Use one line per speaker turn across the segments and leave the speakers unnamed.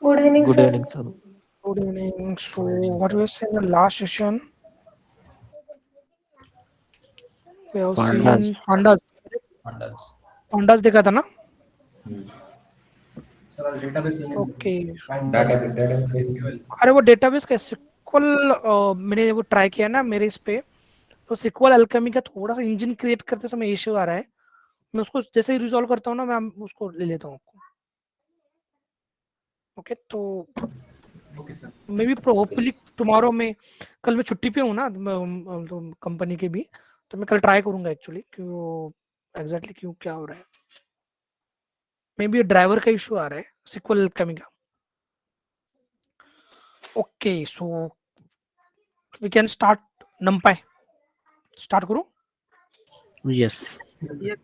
Good evening,
Good
sir.
evening, sir.
Good evening. So,
Good evening,
what
sir.
we said in the last session, we have
Pandas.
seen pandas.
Pandas.
Pandas देखा था ना?
Hmm. Sir, आज database
Okay.
database SQL.
अरे वो database का sequel मैंने वो try किया ना मेरे इस पे, तो सिक्वल अल्केमी का थोड़ा सा इंजन क्रिएट करते समय इश्यू आ रहा है. मैं उसको जैसे ही रिजॉल्व करता हूँ ना, मैं उसको ले लेता हूँ आपको. ओके, तो
Okay, sir.
May be hopefully tomorrow में, कल मैं छुट्टी पे हूँ ना तो कंपनी के भी, तो मैं कल ट्राई करूंगा एक्चुअली क्यों एग्जैक्टली क्यों क्या हो रहा है. मे बी ड्राइवर का इशू आ रहा है सिक्वल अल्केमी का. Okay, so we can start. NumPy start करूँ?
Yes.
Yes, sir.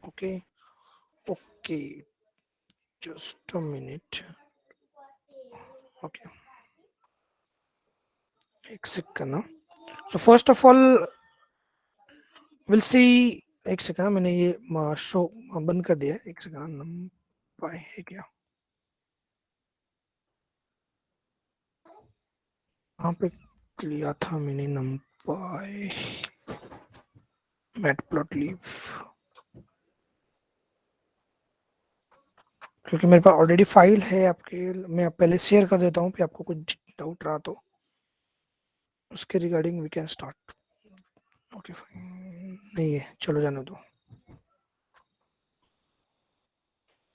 Okay okay, just a minute. Okay, एक सेकंड ना. So first of all will see. एक सेकंड, मैंने ये शो बंद कर दिया है. एक सेकंड. नंपाई है क्या? वहाँ पे लिया था मैंने नंपाई मैटप्लॉटलिब, क्योंकि मेरे पास ऑलरेडी फाइल है आपके. मैं पहले शेयर कर देता हूँ, फिर आपको कुछ डाउट रहा तो उसके regarding we can start. Okay fine, नहीं है, चलो जाने दो.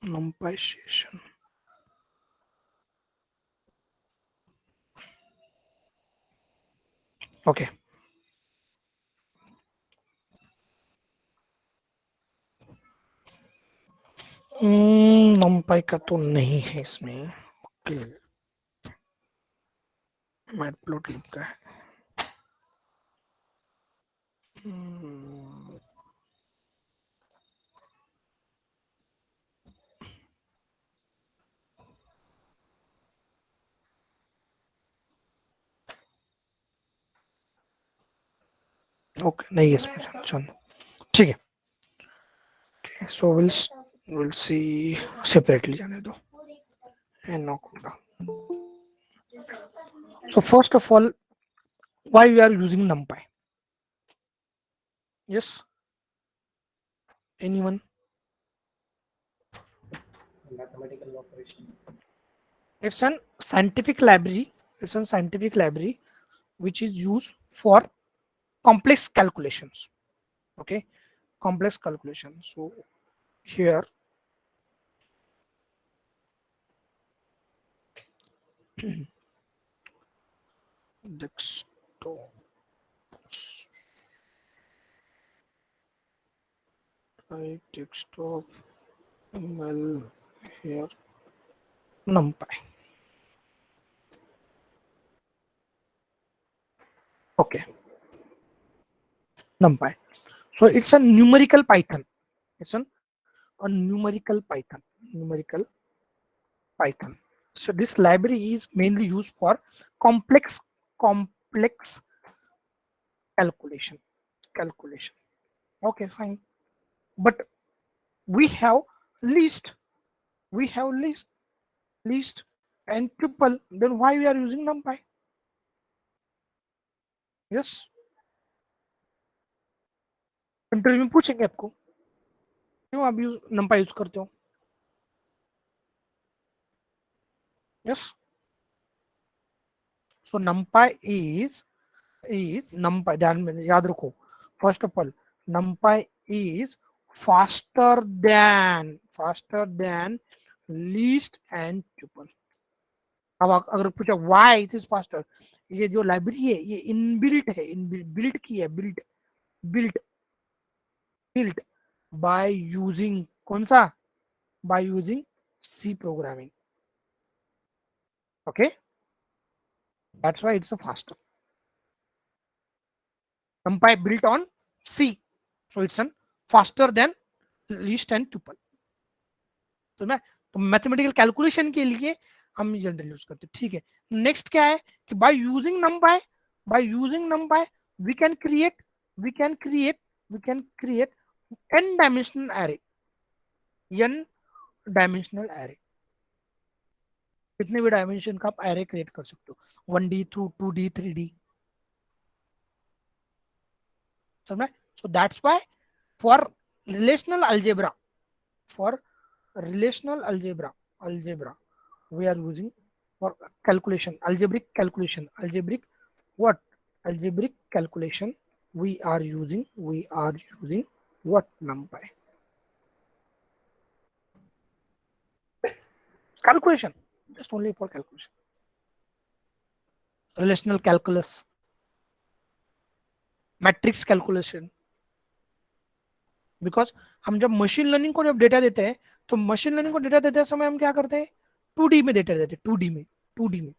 numpy session. ओके, numpy का तो नहीं है इसमें. ओके, मैटप्लॉटलिब का है. ओके, नहीं है इसमें. चलो ठीक है. सो विल सी सेपरेटली, जाने दो. And no. So first of all, why we are using numpy? Yes, anyone?
Mathematical operations.
It's an scientific library. It's a scientific library which is used for complex calculations. Okay, complex calculations. So here desktop, right, desktop, ML, here numpy. Okay, numpy. So it's a numerical Python. It's a numerical Python. Numerical Python. So this library is mainly used for complex calculation. Calculation. Okay, fine. But we have list. We have list and tuple. Then why we are using numpy? Yes. Interview में पूछेंगे आपको क्यों आप numpy use करते हो. Yes. So numpy is numpy. ध्यान में याद रखो. First of all, numpy is faster than least and tuple. अब अगर पूछा व्हाई इट इज फास्टर, ये जो लाइब्रेरी है ये इनबिल्ट है. बिल्ट की है, बिल्ट बिल्ट बाय यूजिंग कौन सा, by using C programming. Okay, that's why it's a faster. numpy built on C, so it's an faster than least and tuple. तो मैं तो मैथमेटिकल कैलकुलेशन के लिए हम जनरल यूज करते हैं. ठीक है, नेक्स्ट क्या है कि by using numpy we can create we can create we can create n dimensional array. कितने भी डायमेंशन का आप एरे क्रिएट कर सकते हो, 1D थ्रू 2D 3D, समझ? So that's why for relational algebra, for relational algebra we are using for calculation, algebraic calculation, algebraic what, algebraic calculation we are using what, numpy calculation, just only for calculation, relational calculus, matrix calculation. Because हम जब machine learning को जब data देते हैं तो machine learning को data देते समय हम क्या करते हैं, 2D में डेटा देते हैं, 2D में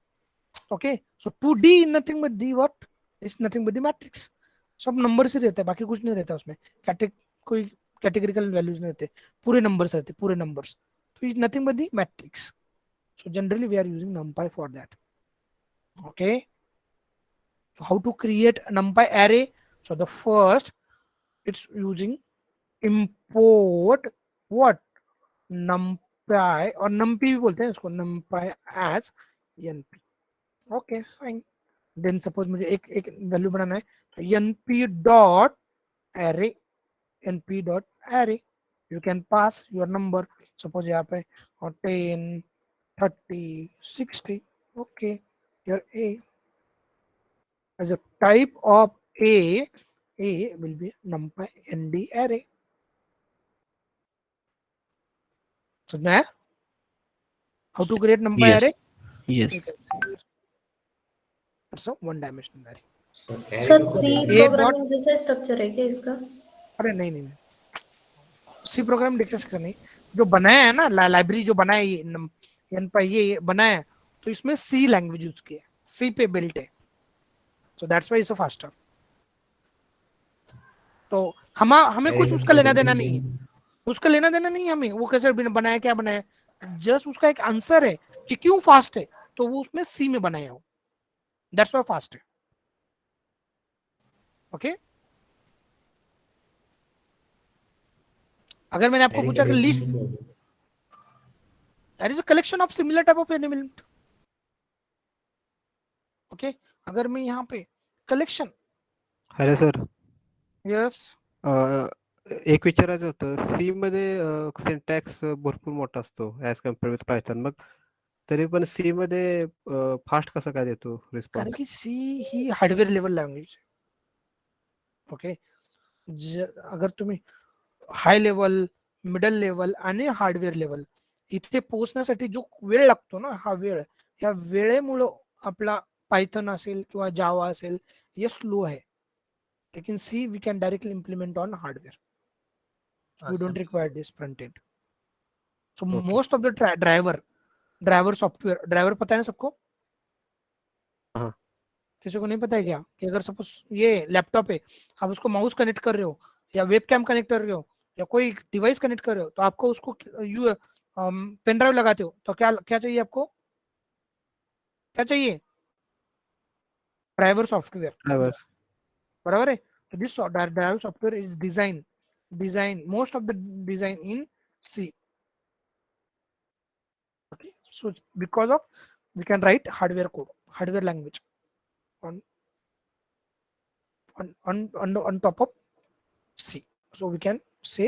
okay. So 2D is nothing but the what, is nothing but the matrix. सब नंबर से रहता है, बाकी कुछ नहीं रहता उसमें, कोई कैटेगरिकल वैल्यूज नहीं रहते, पूरे नंबर्स रहते, पूरे नंबर्स. तो is nothing but the matrix. So generally we are using numpy for that. Okay, so how to create a numpy array? So the first, it's using import what, numpy, और numpy भी बोलते हैं इसको, numpy as np. Okay fine. Then suppose मुझे एक value बनाना है, तो np dot array, np dot array, you can pass your number, suppose यहाँ पे 10 30 60. Okay, your a as a type of a will be numpy nd array. So now how to create numpy
Yes.
array?
Yes.
You can see. It's a one dimensional array.
So
sir C
A
programming जैसा structure है क्या इसका?
अरे नहीं, C program discuss करनी, जो बनाया है ना लाइब्रेरी जो बनाया ये NumPy ये बनाया है, तो इसमें सी लैंग्वेज यूज किया है, सी पे बिल्ट है, so that's why it's faster. तो हमें कुछ उसका लेना देना नहीं है, उसका लेना देना नहीं है हमें, वो कैसे बनाया क्या बनाया, जस्ट उसका एक आंसर है कि क्यों फास्ट है, तो वो उसमें सी में बनाया हो, दैट्स व्हाई फास्ट है. ओके, अगर मैंने आपको पूछा कि list, that is a collection of similar type of element. Okay, अगर मैं यहाँ पे कलेक्शन,
हॅलो सर,
यस
एक विचारायचं होतं, सी मध्ये सिंटॅक्स भरपूर मोठा असतो ऍज कम्पेअर विथ पायथन, मग तरी पण सी मध्ये फास्ट कसा काय देतो
कारण
रिस्पॉन्स?
की सी ही हार्डवेअर लेवल लँग्वेज. ओके, अगर तुम्ही हाय लेवल, मिडल लेवल आणि हार्डवेअर लेवल इथे पोहोचण्यासाठी जो वेळ लागतो ना, हा वेळ, या वेळेमुळे आपला पायथन असेल किंवा जावा असेल ये स्लो है, लेकिन C we can directly implement on hardware, we don't require this front end. So most of the driver software, driver पता है ना सबको?
हाँ.
किसी को नहीं पता है क्या कि अगर सपोज ये लैपटॉप है, आप उसको माउस कनेक्ट कर रहे हो या वेब कैम कनेक्ट कर रहे हो या कोई डिवाइस कनेक्ट कर रहे हो, तो आपको उसको पेन ड्राइव लगाते हो, तो क्या क्या चाहिए आपको, क्या चाहिए, ड्राइवर सॉफ्टवेयर, बराबर है. तो this driver software is design most of the design in C. Okay, so because of we can write hardware code, hardware language on top of C, so we can say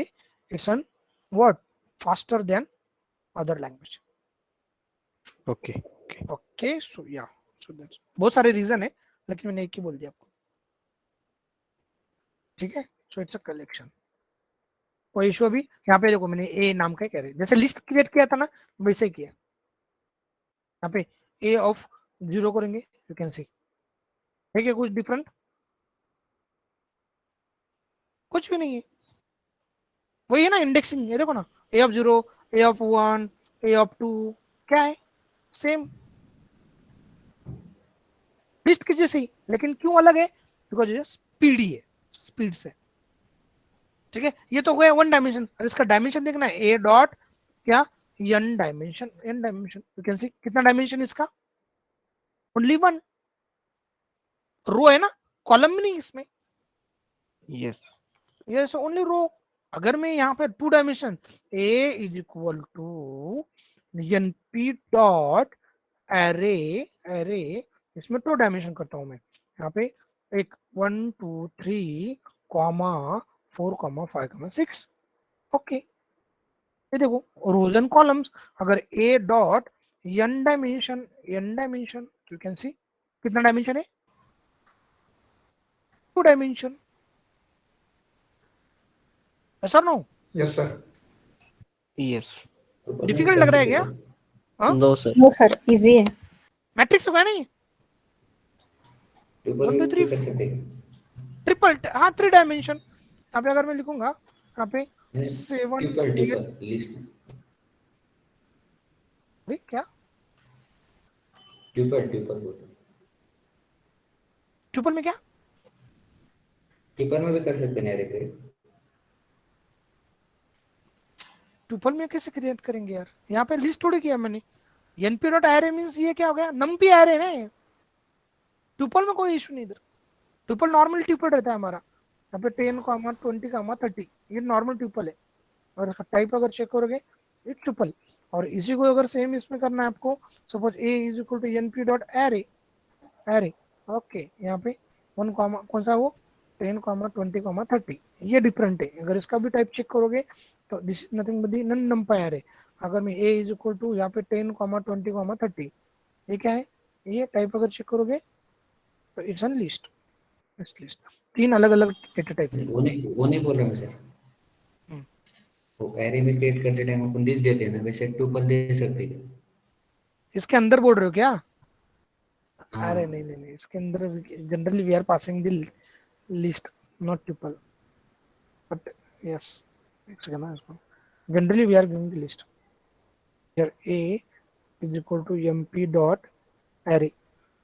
it's an what, faster than other language.
Okay,
so yeah, so that's बहुत सारे reason है, लेकिन मैंने एक ही बोल दिया आपको, ठीक है. so it's a collection. कोई इशू अभी यहाँ पे देखो, मैंने ए नाम का कह रहे, जैसे लिस्ट क्रिएट किया था ना वैसे ही किया. यहाँ पे ए ऑफ 0 करेंगे, यू कैन सी, ठीक है, कुछ डिफरेंट कुछ भी नहीं है, वही है ना इंडेक्सिंग. ये देखो ना, a of 0, a of 1, a of 2, क्या है, सेम लिस्ट की जैसे ही, लेकिन क्यों अलग है, बिकॉज ये स्पीड ही है, स्पीड से. ठीक है, ये तो गया वन डायमेंशन. और इसका डायमेंशन देखना है, ए डॉट क्या, n dimension, you can see कितना डायमेंशन इसका, ओनली 1. रो है ना, कॉलम भी नहीं इसमें.
Yes,
yes, only row. अगर मैं यहाँ पे 2 dimension, a is equal to np dot array array इसमें 2 डायमेंशन करता हूं मैं यहाँ पे एक 1 2 3 कॉमा 4 कॉमा 5 कॉमा 6 ओके ये देखो रोज एंड कॉलम्स अगर a dot n dimension you can see कितना डायमेंशन है 2 डायमेंशन ऐसा no
Yes, sir.
Yes.
Difficult लग रहा है क्या हाँ
No, sir.
No sir easy है।
मैट्रिक्स होगा नहीं
ट्यूपल
1 2
भी
3
कर सकते हैं
ट्रिपल हाँ 3 डायमेंशन यहाँ पे अगर मैं लिखूंगा यहाँ पे 7
ट्यूपल
8
ट्यूपल लिस्ट
क्या
ट्यूपल ट्यूपल बोलते
ट्रिपल में क्या
ट्यूपल में भी कर सकते हैं अरे क्रिएट
ट्यूपल में कैसे क्रिएट करेंगे यार यहाँ पे लिस्ट थोड़ी किया मैंने np डॉट एरे मींस ये क्या हो गया नंपी एरे ना ट्यूपल में कोई इशू नहीं इधर ट्यूपल नॉर्मल ट्यूपल रहता है हमारा यहाँ पे 10 कॉमा 20 कॉमा 30 ये नॉर्मल ट्यूपल है और इसका टाइप अगर चेक करोगे ये ट्यूपल और इसी को अगर सेम इसमें करना है आपको suppose a is equal to np dot array array okay यहाँ पे 1 कॉमा कौन सा वो 10 कॉमा 20 कॉमा 30 ये डिफरेंट है अगर इसका भी टाइप चेक करोगे तो this is nothing but the NumPy array अगर मैं a इज इक्वल टू यहाँ पे 10 कॉमा 20 कॉमा 30 ये क्या है ये टाइप अगर चेक करोगे तो इट्स एन लिस्ट इस लिस्ट 3 अलग अलग डेटा टाइप है
वो नहीं बोल रहा मैं सर वो एरे में क्रिएट करते टाइम अपन लिस्ट देते हैं ना वैसे ट्यूपल दे सकते हैं
इसके अंदर बोल रहे हो क्या
हाँ।
अरे नहीं इसके अंदर generally we are passing the list not tuple but yes एक सेकंड ना इसको generally we are giving the list here a is equal to mp dot array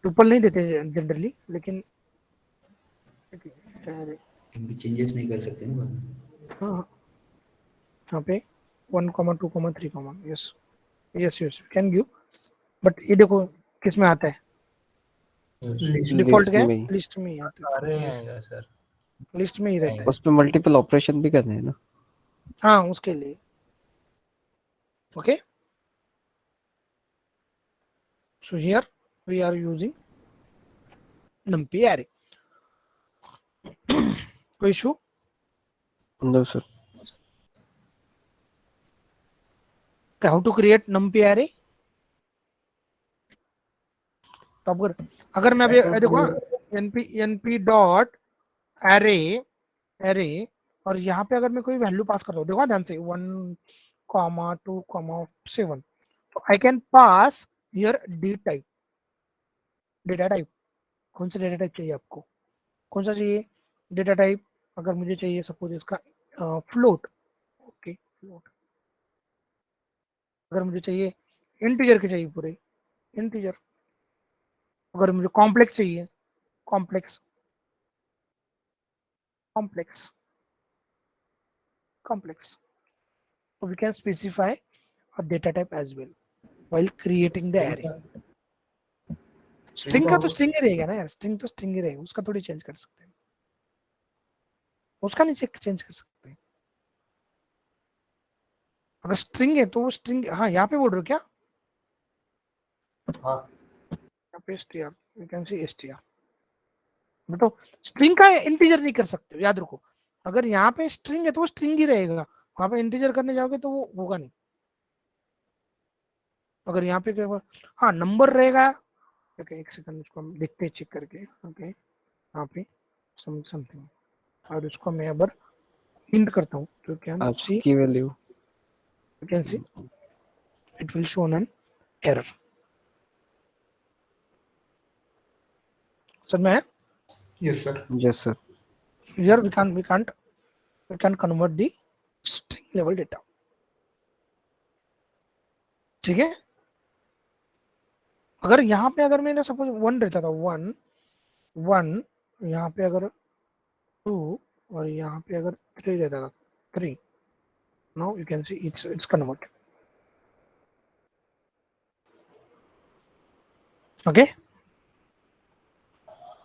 tuple नहीं देते जनरली लेकिन एरे
इनकी चेंजेस नहीं कर सकते ना बाद में
हाँ यहाँ पे 1 comma 2 comma 3 comma yes yes can give but ये देखो किस में आता है डिफॉल्ट क्या है
में।
लिस्ट में ही आता है
अरे आएगा सर
लिस्ट में ही रहता है
उसमें मल्टीपल ऑपरेशन भी करने हैं ना
हाँ उसके लिए okay so here we are using numpy array कोई issue
no sir
how to create numpy array तो अगर मैं अभी देखो np डॉट एरे एरे और यहाँ पे अगर मैं कोई वैल्यू पास करता हूँ देखो ध्यान से 1 कॉमा 2 कॉमा 7 तो I can pass here D type data type कौन सा डेटा टाइप चाहिए आपको कौन सा चाहिए डेटा टाइप अगर मुझे चाहिए सपोज इसका फ्लोट ओके फ्लोट अगर मुझे चाहिए इंटीजर के चाहिए पूरे इंटीजर अगर मुझे कॉम्प्लेक्स चाहिए complex complex so we can specify a data type as well while creating the array string का तो string ही रहेगा ना यार string तो string ही रहेगा उसका थोड़ी चेंज कर सकते हैं उसका नहीं चेंज कर सकते अगर string है तो वो string हाँ यहाँ पे बोल रहे हो क्या
हाँ
यहाँ पे str you can see str तो स्ट्रिंग का इंटीजर नहीं कर सकते याद रखो अगर यहाँ पे स्ट्रिंग है तो वो स्ट्रिंग ही रहेगा वहां पे इंटीजर करने जाओगे तो वो होगा नहीं अगर यहाँ पे हाँ नंबर रहेगा ओके एक सेकंड इसको हम देखते चेक करके ओके यहाँ पे समथिंग और इसको मैं अब हिंट करता हूँ तो क्या सी
की value
you can see it will show an error sir मैं
yes sir
yes sir
here we can convert the string level data ठीक है अगर यहाँ पे अगर मैंने सपोज 1 रहता था 1 यहाँ पे अगर 2 और यहाँ पे अगर 3 रहता था 3 now you can see it's converted okay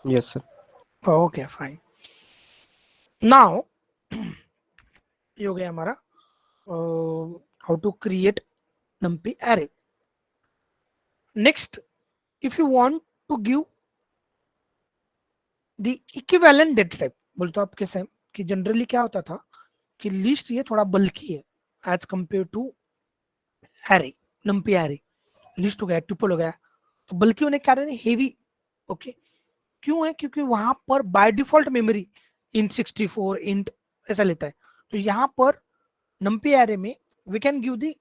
yes sir
okay fine now ये हो गया हमारा how to create numpy array next if you want to give the equivalent data type, बोलते हो आप कैसे कि जनरली क्या होता था कि लिस्ट ये थोड़ा बल्कि है as compare to array, NumPy array. List हो गया, ट्यूपल हो गया, तो बल्कि होने के कारण हेवी। ओके, क्यों है? क्योंकि वहां पर by default memory int 64 int ऐसा लेता है। तो यहाँ पर नंपी एरे में वी कैन गिव दी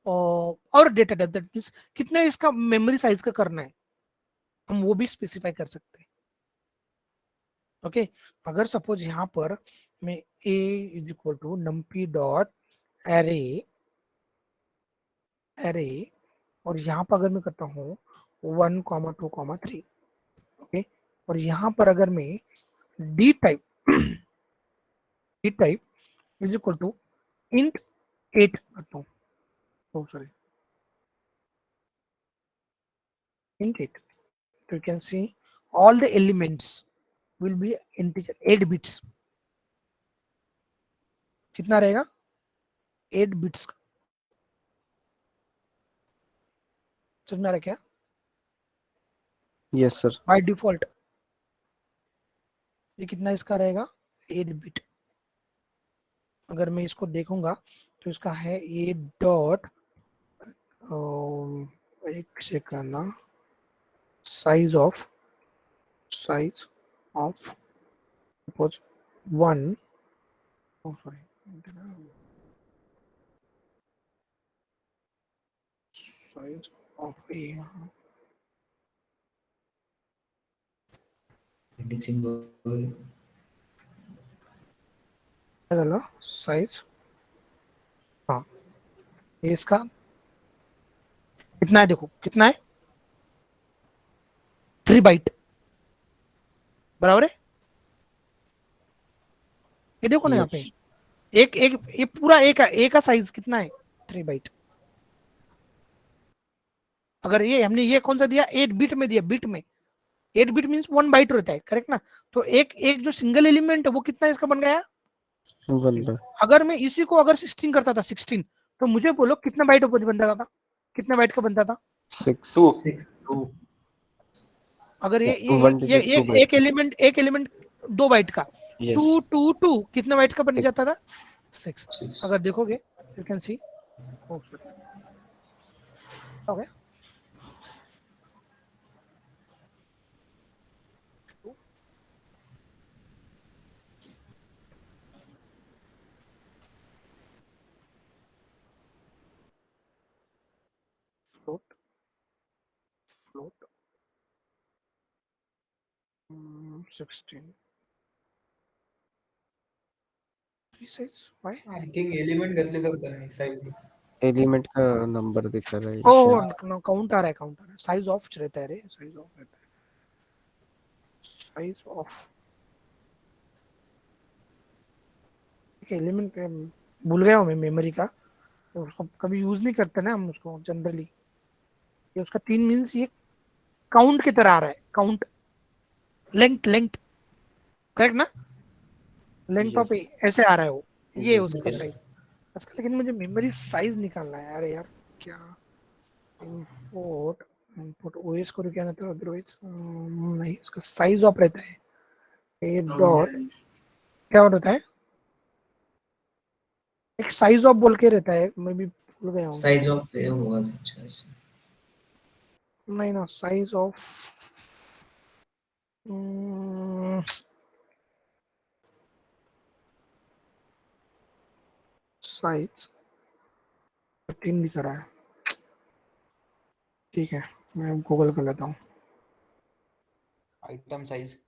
और डेटा टाइप, दैट मींस कितने इसका मेमोरी साइज का करना है, हम वो भी स्पेसिफाई कर सकते हैं। ओके, अगर सपोज यहाँ पर मैं a is equal to NumPy dot array array, और यहाँ पर अगर मैं करता हूँ 1,2,3, ओके, और यहाँ पर अगर मैं D type D type is equal to int 8 करता हूँ, oh sorry, int 8, so you can see all the elements will be integer 8 bits। कितना रहेगा? 8 बिट्स का। समझ में आ रहा है क्या?
Yes sir.
बाय डिफॉल्ट ये कितना इसका रहेगा? 8 बिट। अगर मैं इसको देखूंगा तो इसका है ए डॉट, एक सेकंड ना, size of suppose 1, sorry, size of A,
indexing
चलो साइज, हाँ, ये इसका कितना है? देखो कितना है, 3 बाइट, बराबर है। ये देखो ना यहाँ पे एक एक ये पूरा ए का साइज कितना है? 3 बाइट। अगर ये हमने ये कौन सा दिया? 8 बिट में दिया, बिट में 8 बिट मींस 1 बाइट रहता है, करेक्ट ना? तो एक एक जो सिंगल एलिमेंट है वो कितना इसका बन गया? अगर मैं इसी को अगर 16 करता था, 16, तो मुझे बोलो कितना बाइट बनता था? कितना बाइट का बनता था?
6
अगर ये
One digit, two byte.
एक एलिमेंट 2 बाइट का,
Yes.
2 कितना बाइट का बन
Six.
जाता था? 6।
6
अगर देखोगे you can C, okay, float 16 size, why?
I think element घातले तर होतं नाही साईज
एलिमेंट का नंबर दिखा रहा है
ओ
शायद।
काउंट आ रहा है, साइज ऑफ रहता है रे, साइज ऑफ रहता है, साइज ऑफ एलिमेंट। भूल गया हूँ मैं मेमोरी का, तो उसको कभी यूज नहीं करते ना हम उसको जनरली। ये उसका 3 मीन्स ये काउंट की तरह आ रहा है, काउंट, लेंथ करेक्ट ना? लेंथ ऑफ ऐसे आ रहा है वो, ये उसका साइज उसका। लेकिन मुझे मेमोरी साइज निकालना है। अरे यार क्या, इंपोर्ट ओएस करो क्या, ना तो अदरवाइज नहीं, इसका साइज ऑफ रहता है ए डॉट, क्या रहता है? एक साइज ऑफ बोल के रहता है, मैं भी भूल गया हूँ।
साइज ऑफ ए होगा अच्छा ऐसे।
नहीं ना, साइज ऑफ साइज 13 दिखा रहा है। ठीक है, मैं गूगल कर लेता हूँ।
Item size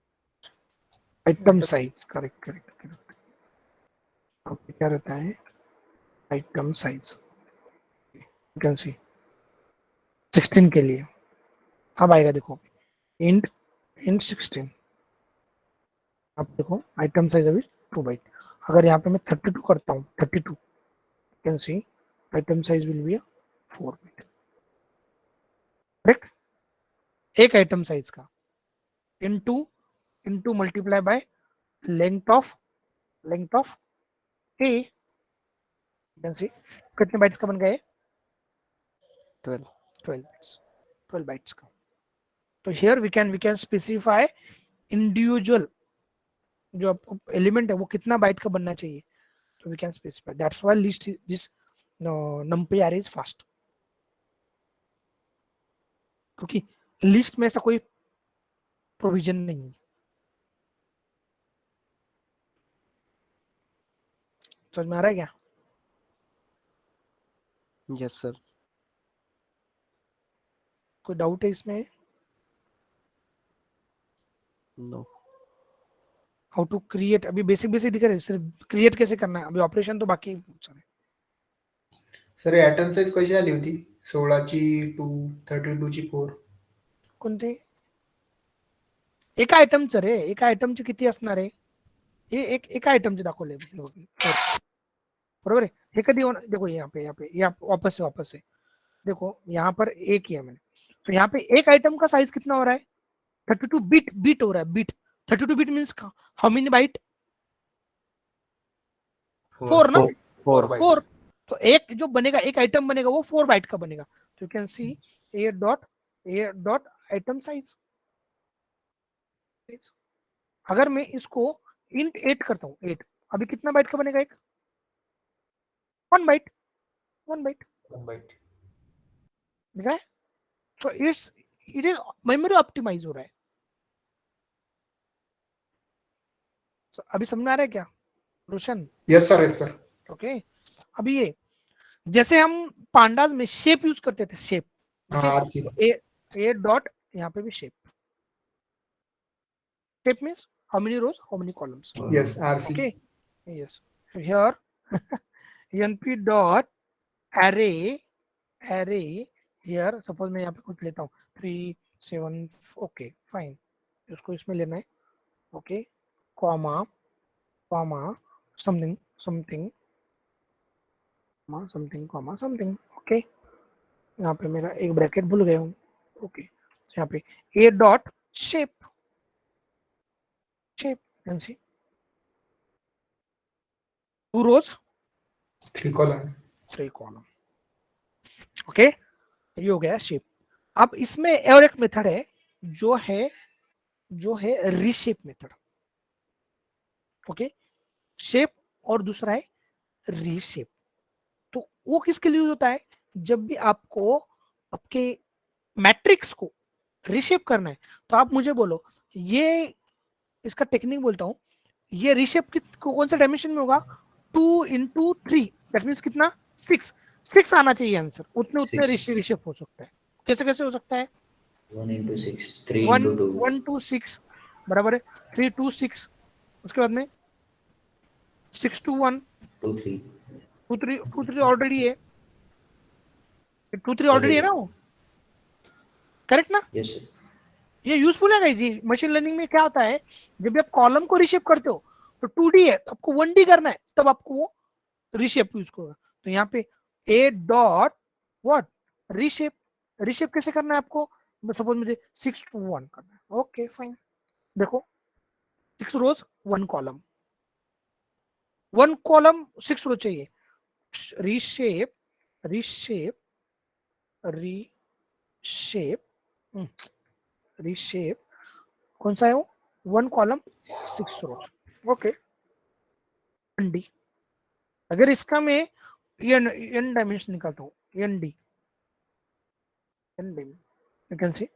item size, correct. आपके क्या रहता है? आइटम साइज, यू कैन सी 16 के लिए। अब आएगा देखो, इंट 16। अब देखो आइटम साइज अभी 2 बाइट। अगर यहाँ पे मैं 32 करता हूँ, 32, you can see item size will be 4 byte, correct? एक आइटम साइज का into multiply by length of A, you can see कितने बाइट्स का बन गए?
12.
12 बिट्स। 12 बाइट्स का। तो here we can specify individual जो आपको एलिमेंट है वो कितना बाइट का बनना चाहिए, तो we can specify. That's why list this numpy array is fast, क्योंकि लिस्ट में ऐसा कोई प्रोविजन नहीं है। समझ में आ रहा है क्या?
Yes sir.
कोई डाउट है इसमें?
नो।
हाउ टू क्रिएट, अभी बेसिक बेसिक दिख रहा है, सिर्फ क्रिएट कैसे करना है, अभी ऑपरेशन तो बाकी सारे।
सर ॲटम साईज कशी आली होती? 16ची 2, 32ची 4.
कोणते? एका आयटमचं रे, एका आयटमचे किती असणार आहे? हे एका आयटमचे दाखवले बरोबर है। ये कभी देखो यहाँ पे ये वापस से देखो, यहाँ पर एक ही है मैंने, तो यहाँ पे एक आइटम का साइज कितना हो रहा है? 32 बिट हो रहा है। Bit 32 bit means how many byte? 4 ना? 4। तो एक जो बनेगा, एक आइटम बनेगा वो 4 बाइट का बनेगा। तो you can see A dot item size. अगर मैं इसको इंट 8 करता हूँ, 8 अभी कितना बाइट का बनेगा? एक 1 बाइट। 1 बाइट दिख रहा है? So it is memory optimize हो रहा है। So, अभी समझ में आ रहा है क्या रोशन?
Yes sir.
ओके अभी ये जैसे हम पांडास में शेप यूज करते थे, शेप
आरसी
ए डॉट, यहाँ पे भी shape means how many rows how many columns.
Yes RC
okay yes. Here np dot array here suppose मैं यहाँ पे कुछ लेता हूँ 3 7, ओके फाइन, उसको इसमें लेना है। Okay comma something comma something. Okay यहाँ पे मेरा एक ब्रैकेट भूल गया हूँ। ओके यहाँ पे A dot shape can see 2 rows
3 column.
3 column. Okay ये हो गया शेप। अब इसमें और एक मेथड है जो है रीशेप मेथड। ओके शेप और दूसरा है रीशेप। तो वो किसके लिए होता है? जब भी आपको आपके मैट्रिक्स को रीशेप करना है तो आप मुझे बोलो, ये इसका टेक्निक बोलता हूं, ये रीशेप कौन सा डायमेंशन में होगा? 2 into 3 दैट मींस कितना? 6 आना चाहिए आंसर। उतने रीशेप हो सकता है। कैसे हो सकता है?
1 into 6, 3 into 2,
1 to 6 बराबर है 3 to 6। उसके बाद में 6 to 1,
2 3
2 3 ऑलरेडी है। 2 3 ऑलरेडी है ना वो, करेक्ट ना?
Yes sir.
ये यूजफुल है गाइस। ये मशीन लर्निंग में क्या होता है, जब भी आप कॉलम को रीशेप करते हो तो 2D है तो आपको 1D करना है, तब आपको वो रीशेप यूज करोगे। तो यहाँ पे ए डॉट व्हाट रीशेप कैसे करना है आपको? सपोज मुझे 6 to 1 करना है। ओके फाइन, देखो 6 रोज 1 कॉलम 6 रो चाहिए। रीशेप कौन सा है वो? 1 कॉलम 6 रोज। Okay D. अगर इसका मैं एन डायमेंशन निकालता हूँ, N D you can see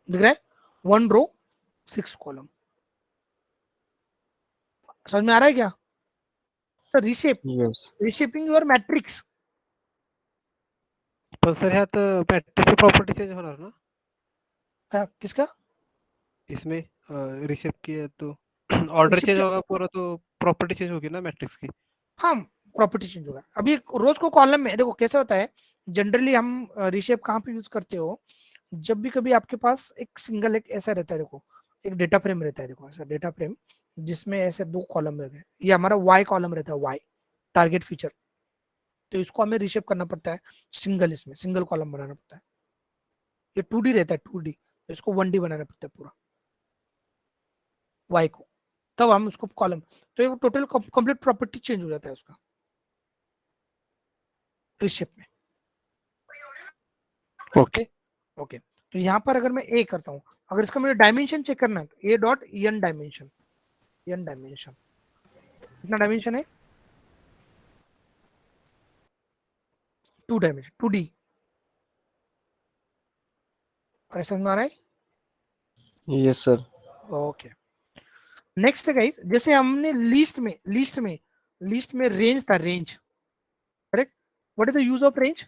दिख रहा है 1 रो 6 कॉलम। समझ में आ रहा है क्या? Sir reshaping your matrix.
पण सर ह्यात मॅट्रिक्सची प्रॉपर्टी चेंज होणार ना
क्या किसका?
इसमें रिसेप किया तो ऑर्डर
Reshape
चेंज
क्या?
होगा पूरा, तो प्रॉपर्टी चेंज होगी ना मैट्रिक्स की।
हाँ प्रॉपर्टी चेंज होगा। अभी रोज को कॉलम में देखो कैसे होता है। जनरली हम रिशेप कहाँ पे यूज करते हो? जब भी कभी आपके पास एक ऐसा रहता है, देखो एक डेटा फ्रेम रहता है, देखो ऐसा डेटा फ्रेम जिसमें ऐसे 2 कॉलम रहते हैं। ये हमारा वाई कॉलम रहता है, वाई टारगेट फीचर। तो इसको हमें रिशेप करना पड़ता है, इसमें सिंगल कॉलम बनाना पड़ता है। ये 2D रहता है 2D, इसको 1D बनाना पड़ता है पूरा वाई को, तब हम उसको कॉलम। तो ये टोटल कंप्लीट प्रॉपर्टी चेंज हो जाता है उसका। इस शेप में।
ओके
ओके, तो यहाँ पर अगर मैं ए करता हूँ, अगर इसका मुझे डायमेंशन चेक करना है तो A dot N dimension, N dimension कितना डायमेंशन है, 2 डायमेंशन, 2D। और समझ में आ रहा है?
Yes sir.
Okay, next guys, जैसे हमने लिस्ट में रेंज था, range, correct. What is the use of range?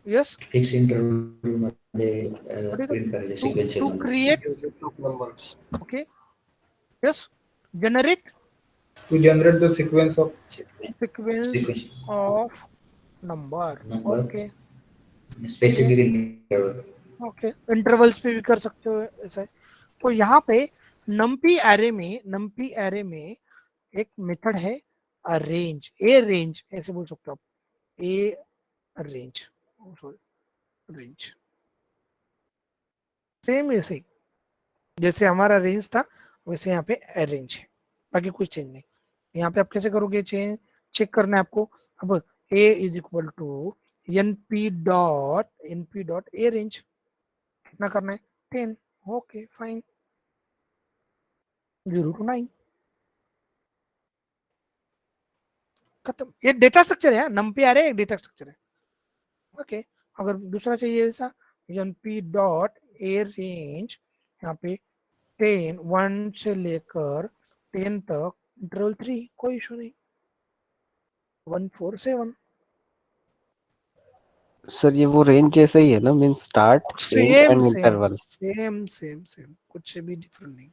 Yes,
fix interval मध्ये
What is
प्रिंट करायचे
to
sequential
create,
List of numbers.
okay, yes, generate
To generate the sequence of
sequence of number,
Number.
okay,
specific interval.
Okay, intervals पे भी कर सकते हो ऐसा है। तो यहाँ पे नम्पी एरे में एक मेथड है रेंज, ए रेंज ऐसे बोल सकते हो आप, ए रेंज, सॉरी रेंज, सेम ऐसे ही जैसे हमारा रेंज था वैसे यहाँ पे अरेंज है, बाकी कुछ चेंज नहीं। यहाँ पे आप कैसे करोगे चेंज, चेक करना है आपको। अब a is equal to N P dot A range, कितना करना है, 10, ओके फाइन, 0 to 9, खत्म। ये डेटा स्ट्रक्चर है, नम्पी आ रहे एक डेटा स्ट्रक्चर है। ओके, अगर दूसरा चाहिए ऐसा, एन पी डॉट ए रेंज, यहाँ पे 10, 1 से लेकर 10 तक, इंटरवल 3, कोई इशू नहीं, 1 4 7,
सर ये वो रेंज जैसा ही है ना, mean start and
same
interval.
Same कुछ भी डिफरेंट नहीं,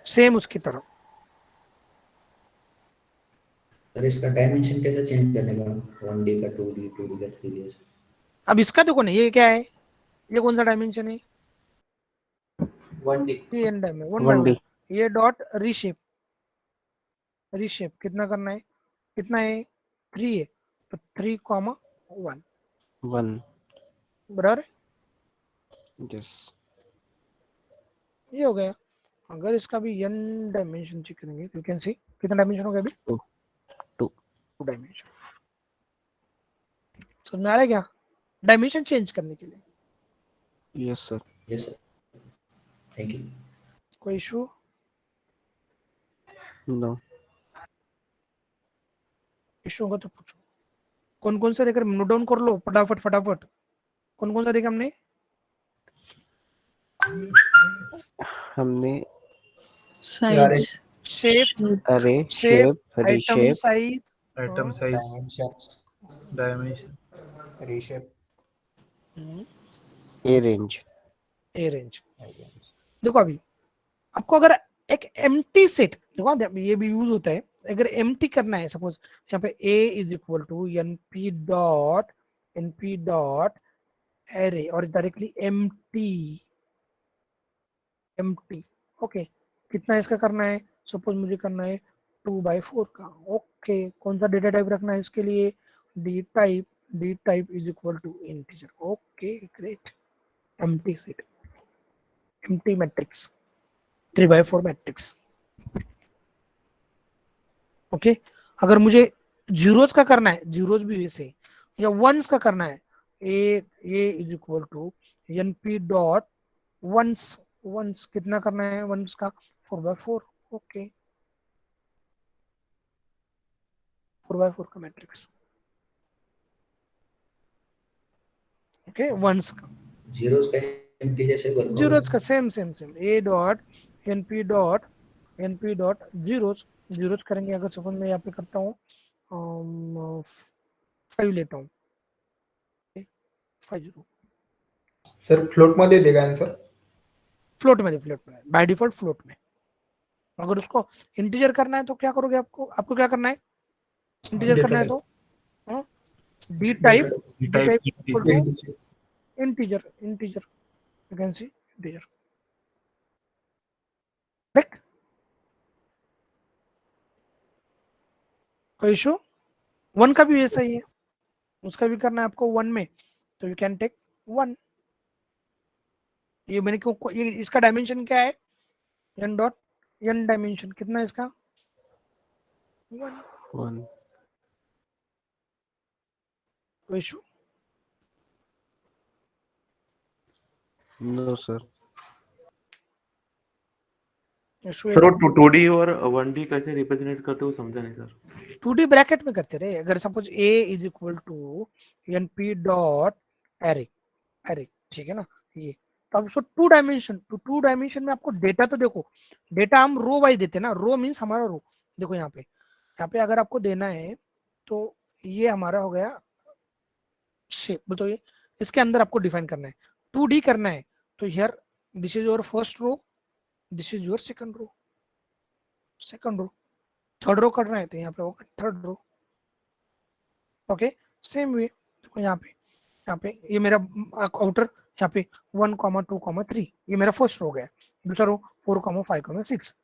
सेम उसकी तरह।
सर इसका डायमेंशन कैसे चेंज करने का, 1D का 2D, 2D का 3D?
अब इसका देखो ना, ये क्या है, ये कौन सा डायमेंशन है,
1D.
ये एन डायमेंशन, 1
1D।
ये डॉट रीशेप कितना करना है, कितना है, 3 है, तो 3, 1
1।
बराबर है,
यस।
ये हो गया। अगर इसका भी n डायमेंशन चेक करेंगे यू कैन सी कितना डायमेंशन हो गया अभी,
2
डायमेंशन। समझ में आ रहा है क्या, डायमेंशन चेंज करने के लिए।
Yes sir.
Yes sir, thank you.
कोई इशू,
नो।
इशू होगा तो पूछो। कौन कौन सा देखकर नोट डाउन कर लो फटाफट। कौन कौन सा देखा हमने,
हमने
साइज,
शेप,
अरे, shape,
item
reshape,
size,
item size,
dimensions,
dimension,
reshape,
ए रेंज।
ए रेंज।
items.
देखो अभी आपको अगर एक एम्प्टी सेट, देखो ये भी यूज होता है, अगर एम्प्टी करना है, सपोज यहाँ पे a is equal to np dot array और डायरेक्टली एम्प्टी, ओके, कितना इसका करना है, सपोज मुझे करना है 2/4 का, ओके, कौन सा डेटा टाइप रखना है इसके लिए, D type is equal to integer, okay great, empty set, empty matrix, 3/4 matrix, okay. अगर मुझे जीरोस का करना है, जीरोस भी वैसे, या वंस का करना है, a is equal to np dot ones कितना करना है, वंस का 4/4, ओके, 4/4 का मैट्रिक्स, ओके, वंस का,
जीरोस का इंटीजर से वर्क
जीरोस का same a dot np dot zeros करेंगे। अगर सपोज मैं यहाँ पे करता हूँ 5 लेता हूँ, 50,
सर फ्लोट मध्ये देगा आंसर,
फ्लोट में बाय डिफॉल्ट फ्लोट में। अगर उसको इंटीजर करना है तो क्या करोगे, आपको क्या करना है, इंटीजर करना है तो D type equal to integer you can see integer, correct, कोई इशू। 1 का भी वैसा ही है, उसका भी करना है आपको 1 में, तो यू कैन टेक 1। ये मैंने क्यों, ये इसका डायमेंशन क्या है, n डॉट n डायमेंशन कितना है इसका 1
1.
Issue
No, sir.
Issue
sir वो 2D और 1D कैसे रिप्रेजेंट करते हो समझा नहीं सर।
2D ब्रैकेट में करते रहे। अगर suppose a is equal to np dot array array, ठीक है ना, ये तो अब उसको टू डायमेंशन में आपको डेटा तो देखो, डेटा हम रो वाइज देते हैं ना, रो मीन्स हमारा रो, देखो यहाँ पे अगर आपको देना है तो ये हमारा हो गया शेप, तो ये इसके अंदर आपको डिफाइन करना है। 2D करना है तो here this is your first row, this is your second row, third row करना है तो यहाँ पे होगा third row. Okay, same way देखो यहाँ पे ये मेरा आउटर, यहाँ पे 1, 2, 3 ये मेरा फर्स्ट रो गया। दूसरा रो 4, 5, 6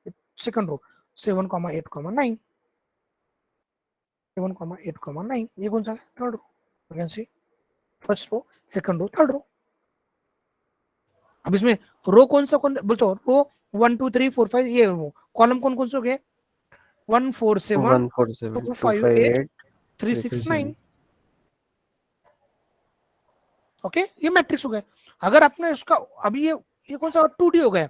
सेकंड रो 7, 8, 9 7, 8, 9 ये कौन सा है third row. You can see first row second row third row. अब इसमें रो कौन बोलते हो, रो 1, 2, 3, 4, 5 ये रो, कॉलम कौन से हो गए 1, 4, 7,
1, 4, 7,
2,
2,
5,
5,
8,
8,
3, 6, 9। ओके, ये मैट्रिक्स हो गया। अगर आपने इसका अभी ये कौन सा 2D हो गया,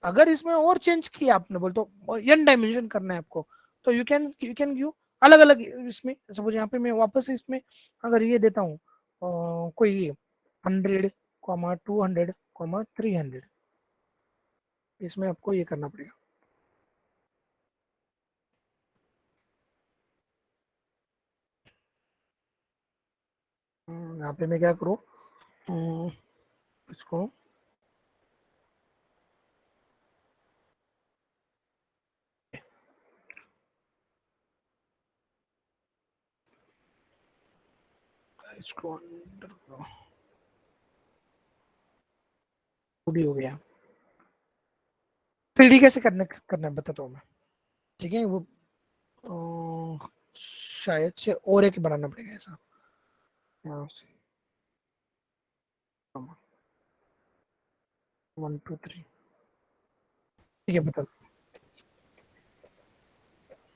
अगर इसमें और चेंज किया आपने, बोल तो n डायमेंशन करना है आपको, तो यू कैन गिव अलग अलग इसमें। सपोज यहाँ पे मैं वापस इसमें अगर ये देता हूँ कोई 100, 200, 300, इसमें आपको ये करना पड़ेगा। यहाँ पे मैं क्या करूँ, इसको इसको अंडर 2D हो गया। 3D कैसे करना है बताता हूँ मैं, ठीक है। वो शायद से और एक बनाना पड़ेगा ऐसा, यहाँ से 1, 2, 3 ठीक है बता।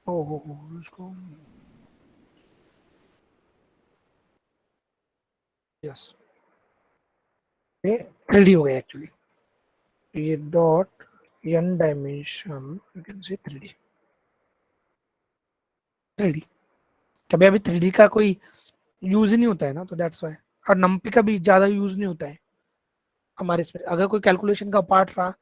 हो इसको यस, ये 3D हो गया एक्चुअली। ये dot n dimension you can say 3D कभी अभी 3D का कोई यूज ही नहीं होता है ना, तो दैट्स व्हाई। और नंपी का भी ज्यादा यूज नहीं होता है हमारे इसमें। अगर कोई कैलकुलेशन का पार्ट रहा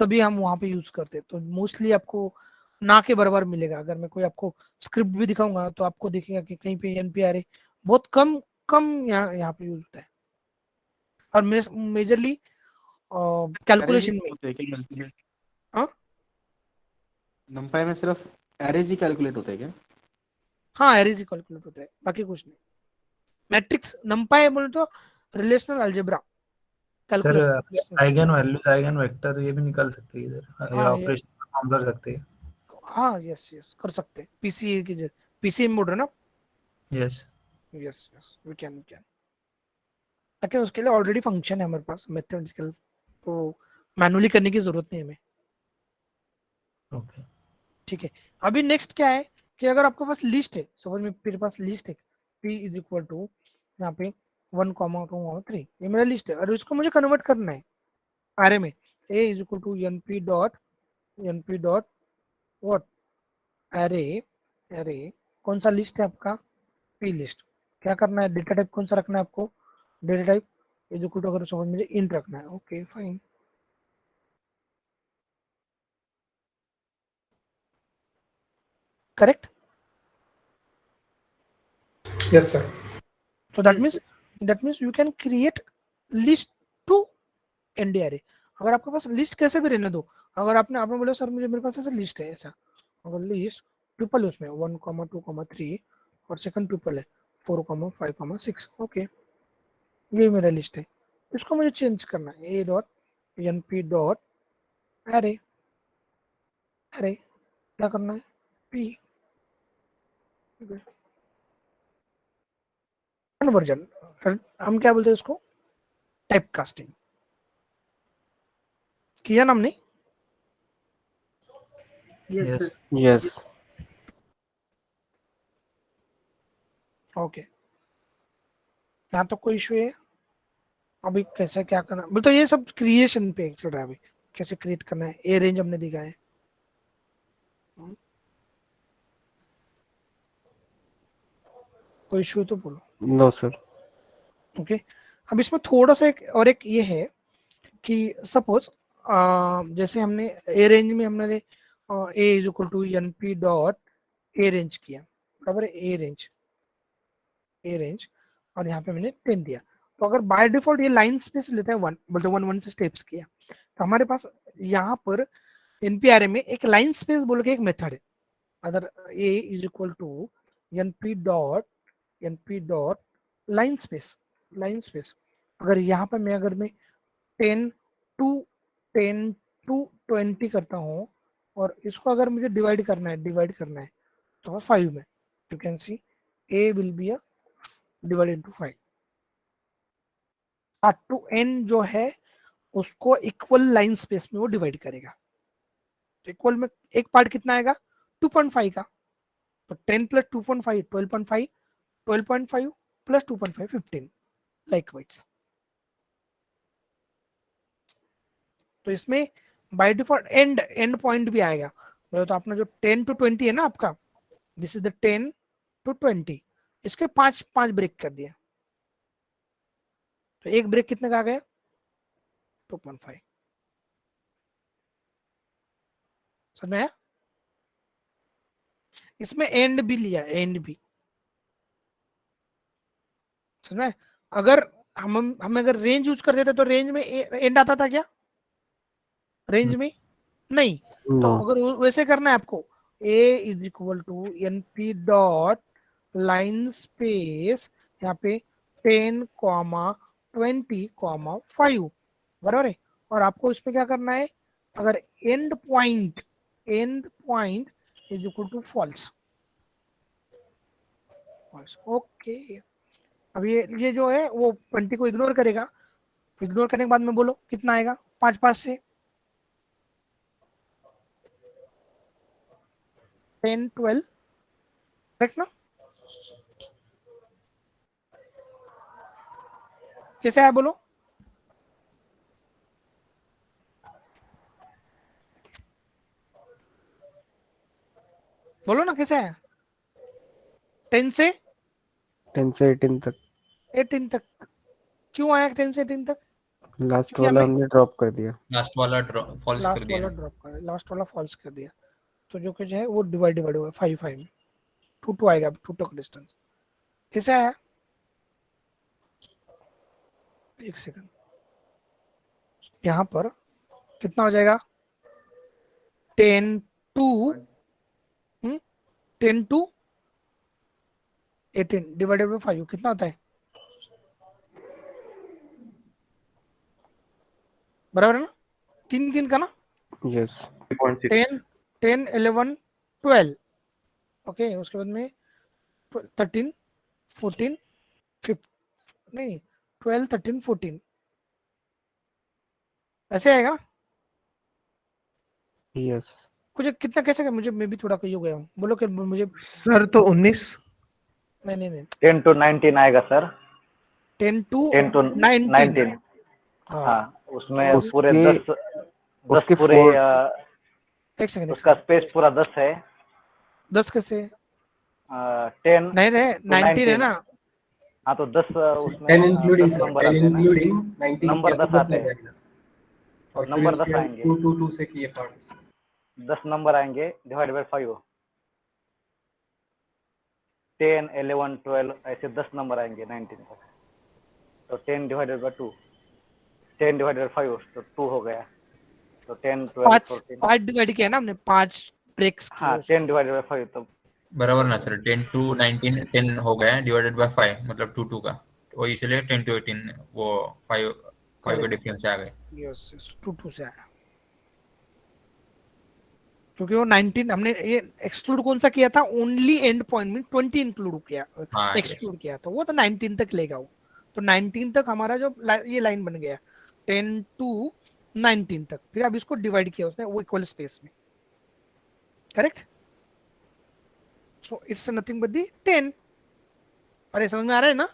तभी हम वहां पे यूज करते हैं, तो मोस्टली आपको ना के बराबर मिलेगा। अगर मैं कोई आपको स्क्रिप्ट भी दिखाऊंगा तो आपको देखेगा कि कहीं पे NP-array बहुत कम कम यहाँ पे यूज होता है, और मेजरली कैलकुलेशन में।
होते हैं क्या कैलकुलेट?
हाँ
नंपाई में सिर्फ एरेज ही कैलकुलेट होता है क्या?
हाँ, एरेज कैलकुलेट होता है, बाकी कुछ नहीं। मैट्रिक्स नंपाई बोले तो relational algebra
sir
calculation.
Eigen values eigen vector ये भी निकाल सकते हैं इधर, ये
हाँ
ऑपरेशन परफॉर्म कर सकते हैं।
हाँ यस कर सकते हैं, पीसीए की पीसीए मोड है ना।
यस
यस वी कैन लेकिन उसके लिए ऑलरेडी फंक्शन है हमारे पास मैथमेटिकल, तो मैनुअली करने की जरूरत नहीं है हमें।
ओके।
ठीक है, अभी नेक्स्ट क्या है कि अगर आपके पास लिस्ट है, सपोज मेरे पास लिस्ट है p इज इक्वल टू यहाँ पे 1, 2, 3 ये मेरा लिस्ट है, और इसको मुझे कन्वर्ट करना है array में। a is equal to np dot what array कौन सा लिस्ट है आपका p लिस्ट। क्या करना है, डेटा टाइप कौन सा रखना है आपको, data type is equal to, अगर सपोज मुझे इंट रखना है, okay fine. Correct,
Yes, sir.
so that
Yes,
means you can create list to nd array। अगर आपके पास लिस्ट कैसे भी रहने दो, अगर आपने बोला सर मुझे मेरे पास ऐसा लिस्ट है ऐसा, अगर लिस्ट ट्रिपल है उसमें 1, 2, 3 और सेकंड ट्रिपल है 4, 5, 6, ओके ये मेरा लिस्ट है। इसको मुझे चेंज करना है a dot np dot array क्या करना है p कन्वर्जन, हम क्या बोलते हैं उसको, टाइप कास्टिंग किया ना हमने।
Yes,
Yes.
sir.
Yes.
Okay, यहाँ तो कोई इशू है? अभी कैसे क्या करना, बोल तो ये सब क्रिएशन पे चल रहा है अभी, कैसे क्रिएट करना है, ए रेंज हमने दिखा है। कोई इशू तो बोलो।
No, sir.
ओके, अब इसमें थोड़ा सा एक और एक ये है कि सपोज जैसे हमने ए रेंज में हमने a is equal to N P dot A range किया, बराबर है, ए रेंज, और यहाँ पे मैंने 10 दिया। तो अगर बाय डिफॉल्ट ये लाइन स्पेस लेता है 1, बोलते 1 से स्टेप्स किया, तो हमारे पास यहाँ पर एनपीआरए में एक लाइन स्पेस बोल के एक मेथड है। अगर a is equal to NP dot line space, अगर यहाँ पर मैं अगर मैं 10 टू 20 करता हूँ, और इसको अगर मुझे डिवाइड करना है तो 5 में, you can see A will be a divide into 5। Start to end जो है उसको इक्वल लाइन स्पेस में वो डिवाइड करेगा। तो इक्वल में एक पार्ट कितना आएगा 2.5 का, तो 10 प्लस 2.5 12.5, 12.5 प्लस 2.5 15, लाइकवाइज। तो इसमें बाय डिफॉल्ट एंड पॉइंट भी आएगा। तो अपना जो 10 to 20 है ना आपका, दिस इज द 10 to 20, इसके 5 ब्रेक कर दिया, तो एक ब्रेक कितने का आ गया 2.5। समझ में आया? इसमें एंड भी लिया, एंड भी समझ में। अगर हम अगर रेंज यूज करते थे तो रेंज में एंड आता था क्या, रेंज में नहीं। तो
No.
अगर वैसे करना है आपको, a is equal to N P dot line space, यहाँ पे 10, 20, 5, बराबर है। और आपको इसमें क्या करना है, अगर end point is equal to false. Okay, अब ये जो है वो 20 को इग्नोर करेगा, इग्नोर करने के बाद में बोलो कितना आएगा 5 से 10, 12, करेक्ट ना? कैसे आया बोलो? बोलो ना कैसे आया? 10 से
10 से 18 तक
18 तक। क्यों आया 10 से 18 तक?
लास्ट
क्योंकि
वाला
हमें
हमने ड्रॉप कर दिया।
लास्ट वाला फॉल्स कर
लास्ट
दिया
वाला
ना।
ड्रॉप कर, लास्ट वाला फॉल्स कर दिया, तो जो कुछ है वो डिवाइड होगा 5 में, 2 आएगा, 2 तक डिस्टेंस। कैसे आया? एक सेकंड, यहाँ पर कितना हो जाएगा 10 to 18 डिवाइडेड बाई 5 कितना होता है, बराबर है ना, 3 का ना,
Yes.
3.6
10, 11, 12, ओके। उसके बाद में 13, 14, 15, नहीं 12, 13, 14 ऐसे आएगा ना।
Yes.
कुछ कितना कैसे का, मुझे मैं भी थोड़ा कहीं हो गया हूँ, बोलो कि मुझे।
सर तो 19
नहीं
10 to 19 आएगा सर।
10 to
10 to
19।
19
हाँ,
हाँ, उसमें
तो
पूरे
उसके
10
उसके
पूरे
एक सेकंड,
उसका स्पेस पूरा 10 है।
10 कैसे?
10
नहीं रे,
to
19 है ना।
हाँ, तो 10 उसमें
10 इंक्लूडिंग
10
सर,
नंबर
10
आते हैं ना,
इंक्लूडिंग 19
नंबर
किया तो
10
10
आते
आ
हैं,
जाएगा, और फिर
नंबर 10
उसके
आएंगे,
2 to 2 से किए पार्ट।
10 नंबर आएंगे डिवाइड बाई 5, 10, 11, 12 ऐसे 10 नंबर आएंगे 19 तक। तो 10 डिवाइडेड बाई 2, 10 डिवाइडेड बाई 5 तो 2 हो गया, तो 10, 12, 14।
5 डिवाइड किया ना हमने, 5 ब्रेक्स किए
हाँ,
उसको।
10 डिवाइडेड बाई 5 तो
बराबर ना सर, 10 to 19 10 हो गया डिवाइडेड बाय 5 मतलब 2 का, वो इसलिए 10 to 18 वो 5 का डिफरेंस आ गए।
यस, 2 से आया, क्योंकि वो 19 हमने ये एक्सक्लूड कौन सा किया था, ओनली एंड पॉइंट में 20 इंक्लूड किया,
हाँ,
एक्सक्लूड किया, तो वो तो 19 तक लेगा वो। तो 19 तक हमारा जो ये लाइन बन गया 10 to 19 तक। फिर अब इसको डिवाइड किया उसने वो इक्वल स्पेस में, correct. So it's nothing but दी 10. अरे समझ में आ रहा है ना?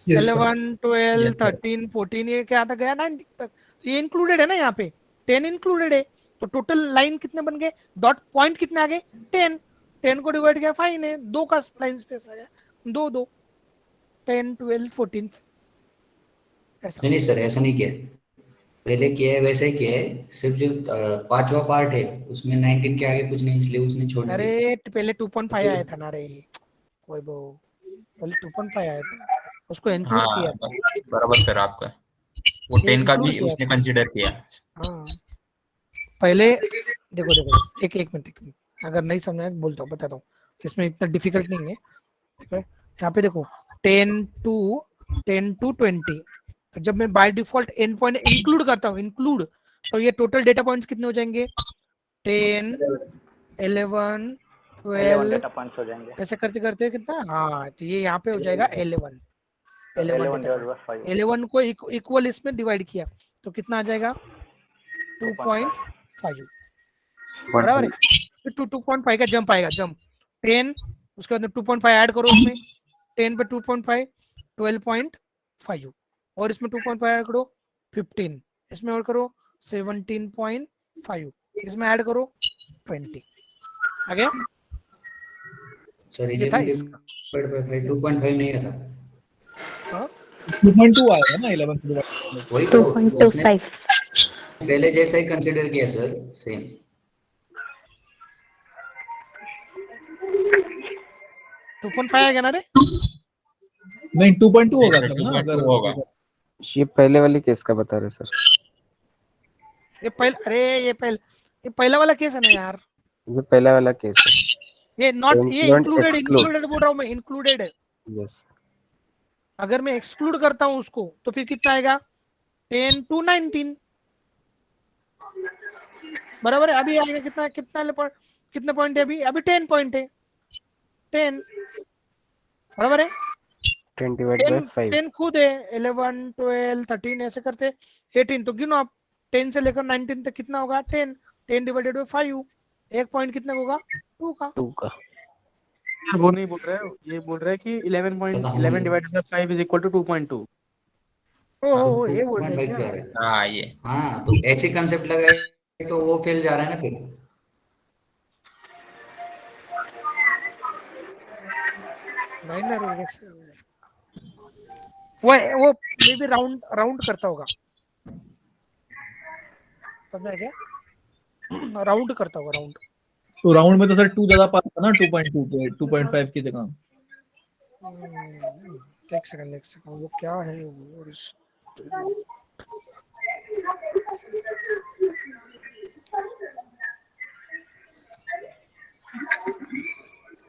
Yes, sir.
11, 12,
Yes, sir.
13, 14 ये क्या था गया 90 तक. ये इंक्लूडेड है ना यहाँ पे, 10 इंक्लूडेड है. तो टोटल लाइन कितने बन गए, डॉट पॉइंट कितने आ गए 10. 10 को डिवाइड किया 5 है, 2 का लाइन स्पेस आ गया, 2 2 10 12 14 ऐसा.
नहीं सर, ऐसा नहीं किया. पहले किया है वैसे ही किया है, सिर्फ जो पांचवा पार्ट है उसमें 19 के आगे कुछ नहीं, इसलिए उसने छोड़ दिया.
अरे पहले 2.5 आया था ना रे कोई वो, पहले 2.5 आया था, उसको इंक्लूड
हाँ
किया था.
बराबर सर आपका. वो
ये
10 का
include
भी
किया
उसने
था.
कंसिडर किया.
हाँ पहले देखो देखो एक मिनट, अगर नहीं समझा तो बोलता हूँ, बताता हूँ. इसमें इतना डिफिकल्ट नहीं है. ठीक है, यहाँ पे देखो 10 to 20. तो जब मैं by default and point include करता हूँ, इंक्लूड, तो ये टोटल डेटा पॉइंट्स कितने हो जाएंगे 10 11
11
12
डेटा पॉइंट्स हो जाएंगे.
ऐसे करते करते कितना. हाँ तो ये यहाँ पे हो जाएगा 11
11
डेटा
डिवाइड बाय 5.
11 को इक्वल इसमें डिवाइड किया तो कितना आ जाएगा 2.5. बराबर है. फिर 2.5 का जंप आएगा, जंप 10, उसके बाद 2.5 ऐड करो उसमें, 10 पे 2.5 12.5, और इसमें 2.5 ऐड करो 15, इसमें और करो 17.5, इसमें ऐड करो 20. आ गया.
सर
ये था
11
इसका.
डिवाइड बाय 5 2.5 नहीं आता.
हाँ
2.2 आएगा ना 11 के बाद.
वही तो उसने
2.25.
पहले जैसा ही कंसिडर किया सर, सेम.
2.5 आएगा ना रे.
नहीं 2.2 होगा
Yes,
सर
sir,
ना
2.2
अगर.
होगा.
ये पहले वाले केस का बता रहे सर.
ये पहला वाला केस है ना यार.
ये पहला वाला केस है.
ये नॉट, ये
Don't
इंक्लूडेड
exclude.
इंक्लूडेड बोल रहा हूँ मैं, इंक्लूडेड.
यस.
अगर मैं एक्सक्लूड करता हूँ उसको तो फिर कितना आएगा 10 to 19. बराबर है. अभी आएगा कितना, कितने पॉइंट है अभी, 10 पॉइंट है. 10 बराबर है.
10 divided by 5.
10 खुद है, 11 12 13 ऐसे करते 18. तो गिनो आप 10 से लेकर 19 तक कितना होगा 10. 10 डिवाइडेड बाय 5, एक पॉइंट कितने होगा 2 का.
2 का.
वो नहीं बोल रहे हो, ये बोल रहे हैं कि 11 divided by 5 is equal to 2.2.
Oh ये बोल रहे
2.5
हैं
क्यों आ
क्या.
रहा है?
हाँ ये
हाँ तो ऐसे कंसेप्ट लगाए तो वो फेल जा रहा है ना फिर.
नहीं ना रे वैसे वो मे भी राउंड करता होगा. समझ में क्या, राउंड करता होगा, राउंड.
तो राउंड में तो सर 2 ज्यादा पास था ना 2.2 के 2.5 की जगह.
एक सेकंड वो क्या है वो.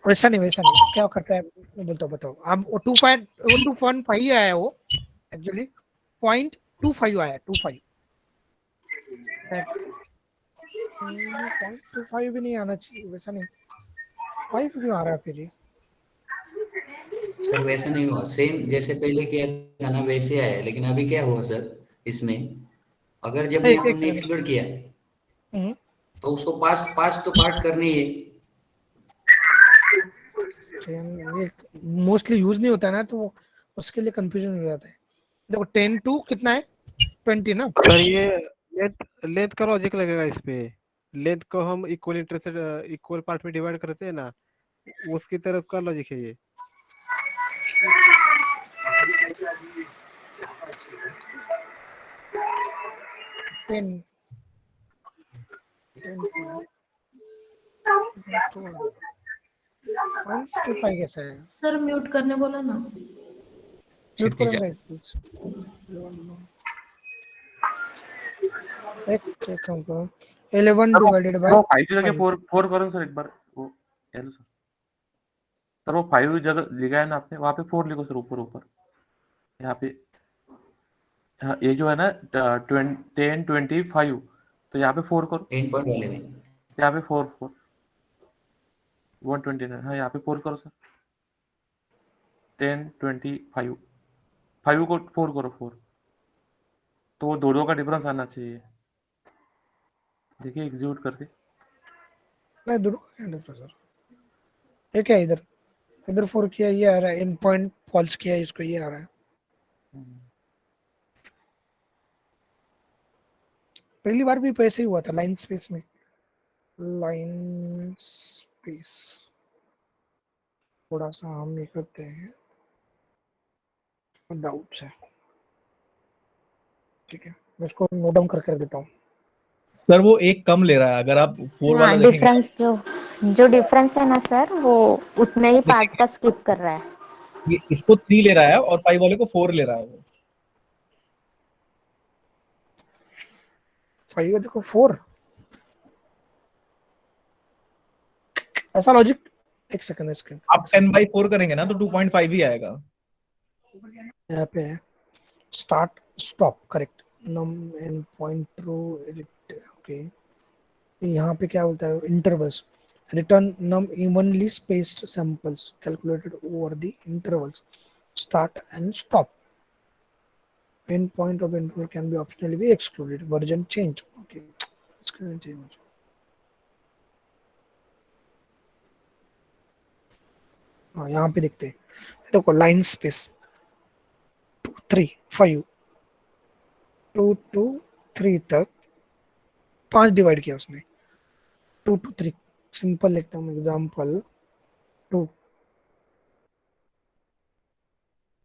वैसा नहीं क्या करता है मैं बोलता हूँ, बताओ. अब वो 2.5 आया वो एक्चुअली 0.25 आया 25. 0.25 भी नहीं आना चाहिए, वैसा नहीं 5 क्यों आ रहा है फिर ये.
सर वैसा नहीं हुआ, सेम जैसे पहले किया था ना वैसे आया. लेकिन अभी क्या हुआ सर इसमें, अगर जब
एक
हमने
सेकंड.
एक्सक्लूड किया तो उसको पास तो पार्ट करनी है.
ये मोस्टली यूज नहीं होता है ना, तो वो उसके लिए कंफ्यूजन हो जाता है. देखो 10 to कितना है 20 ना.
सर ये लेंथ का लॉजिक लगेगा इस पे. लेंथ को हम इक्वल इंटरेस्ट इक्वल पार्ट में डिवाइड करते हैं ना, उसकी तरफ का लॉजिक है ये.
टेन कैसा है
सर म्यूट करने बोला ना.
म्यूट करो ना प्लीज. एक काम करो 11 डिवाइडेड बाय
5 की जगह 4 करो सर एक बार. वो हेलो सर वो 5 जगह लिखा है ना आपने, वहाँ पे 4 लिखो सर ऊपर. यहाँ पे हाँ, ये जो है ना 10 25, तो यहाँ पे 4 करो.
एंड पॉइंट वाले में
यहाँ पे 4 129. हाँ यहाँ पे 4 करो सर. 10 25 5 को 4 करो 4, तो वो दो का डिफरेंस आना चाहिए. देखिए एग्जीक्यूट करके
नहीं दोनों सर, ये क्या है इधर, इधर 4 किया, ये आ रहा है, इन पॉइंट फॉल्स किया, इसको ये आ रहा है। पहली बार भी पैसे ही हुआ था लाइन स्पेस में, लाइन स्पेस थोड़ा सा हम ये करते हैं, डाउट्स है, ठीक है, मैं इसको नोट डाउन करके देता हूँ।
सर वो एक कम ले रहा है, अगर आप 4 वाला
हाँ,
देखेंगे
डिफरेंस जो डिफरेंस है ना सर, वो उतने ही पार्ट का स्किप कर रहा है।
ये इसको 3 ले रहा है और 5 वाले को 4 ले रहा है वो।
5 देखो 4, ऐसा लॉजिक, एक सेकंड इसके
आप 10/4 करेंगे ना तो 2.5 ही आएगा।
यहाँ पे है start stop, correct, num end point through edit, okay. यहाँ पे क्या बोलता है, intervals, return num evenly spaced samples calculated over the intervals, start end stop, end point of interval can be optionally be excluded, version change, okay, इसका change। हाँ यहाँ पे देखते हैं, देखो लाइन स्पेस 2 3 5 2 2 3 तक 5 डिवाइड किया उसने, 2 2 3, सिंपल लिखता हूँ एग्जांपल 2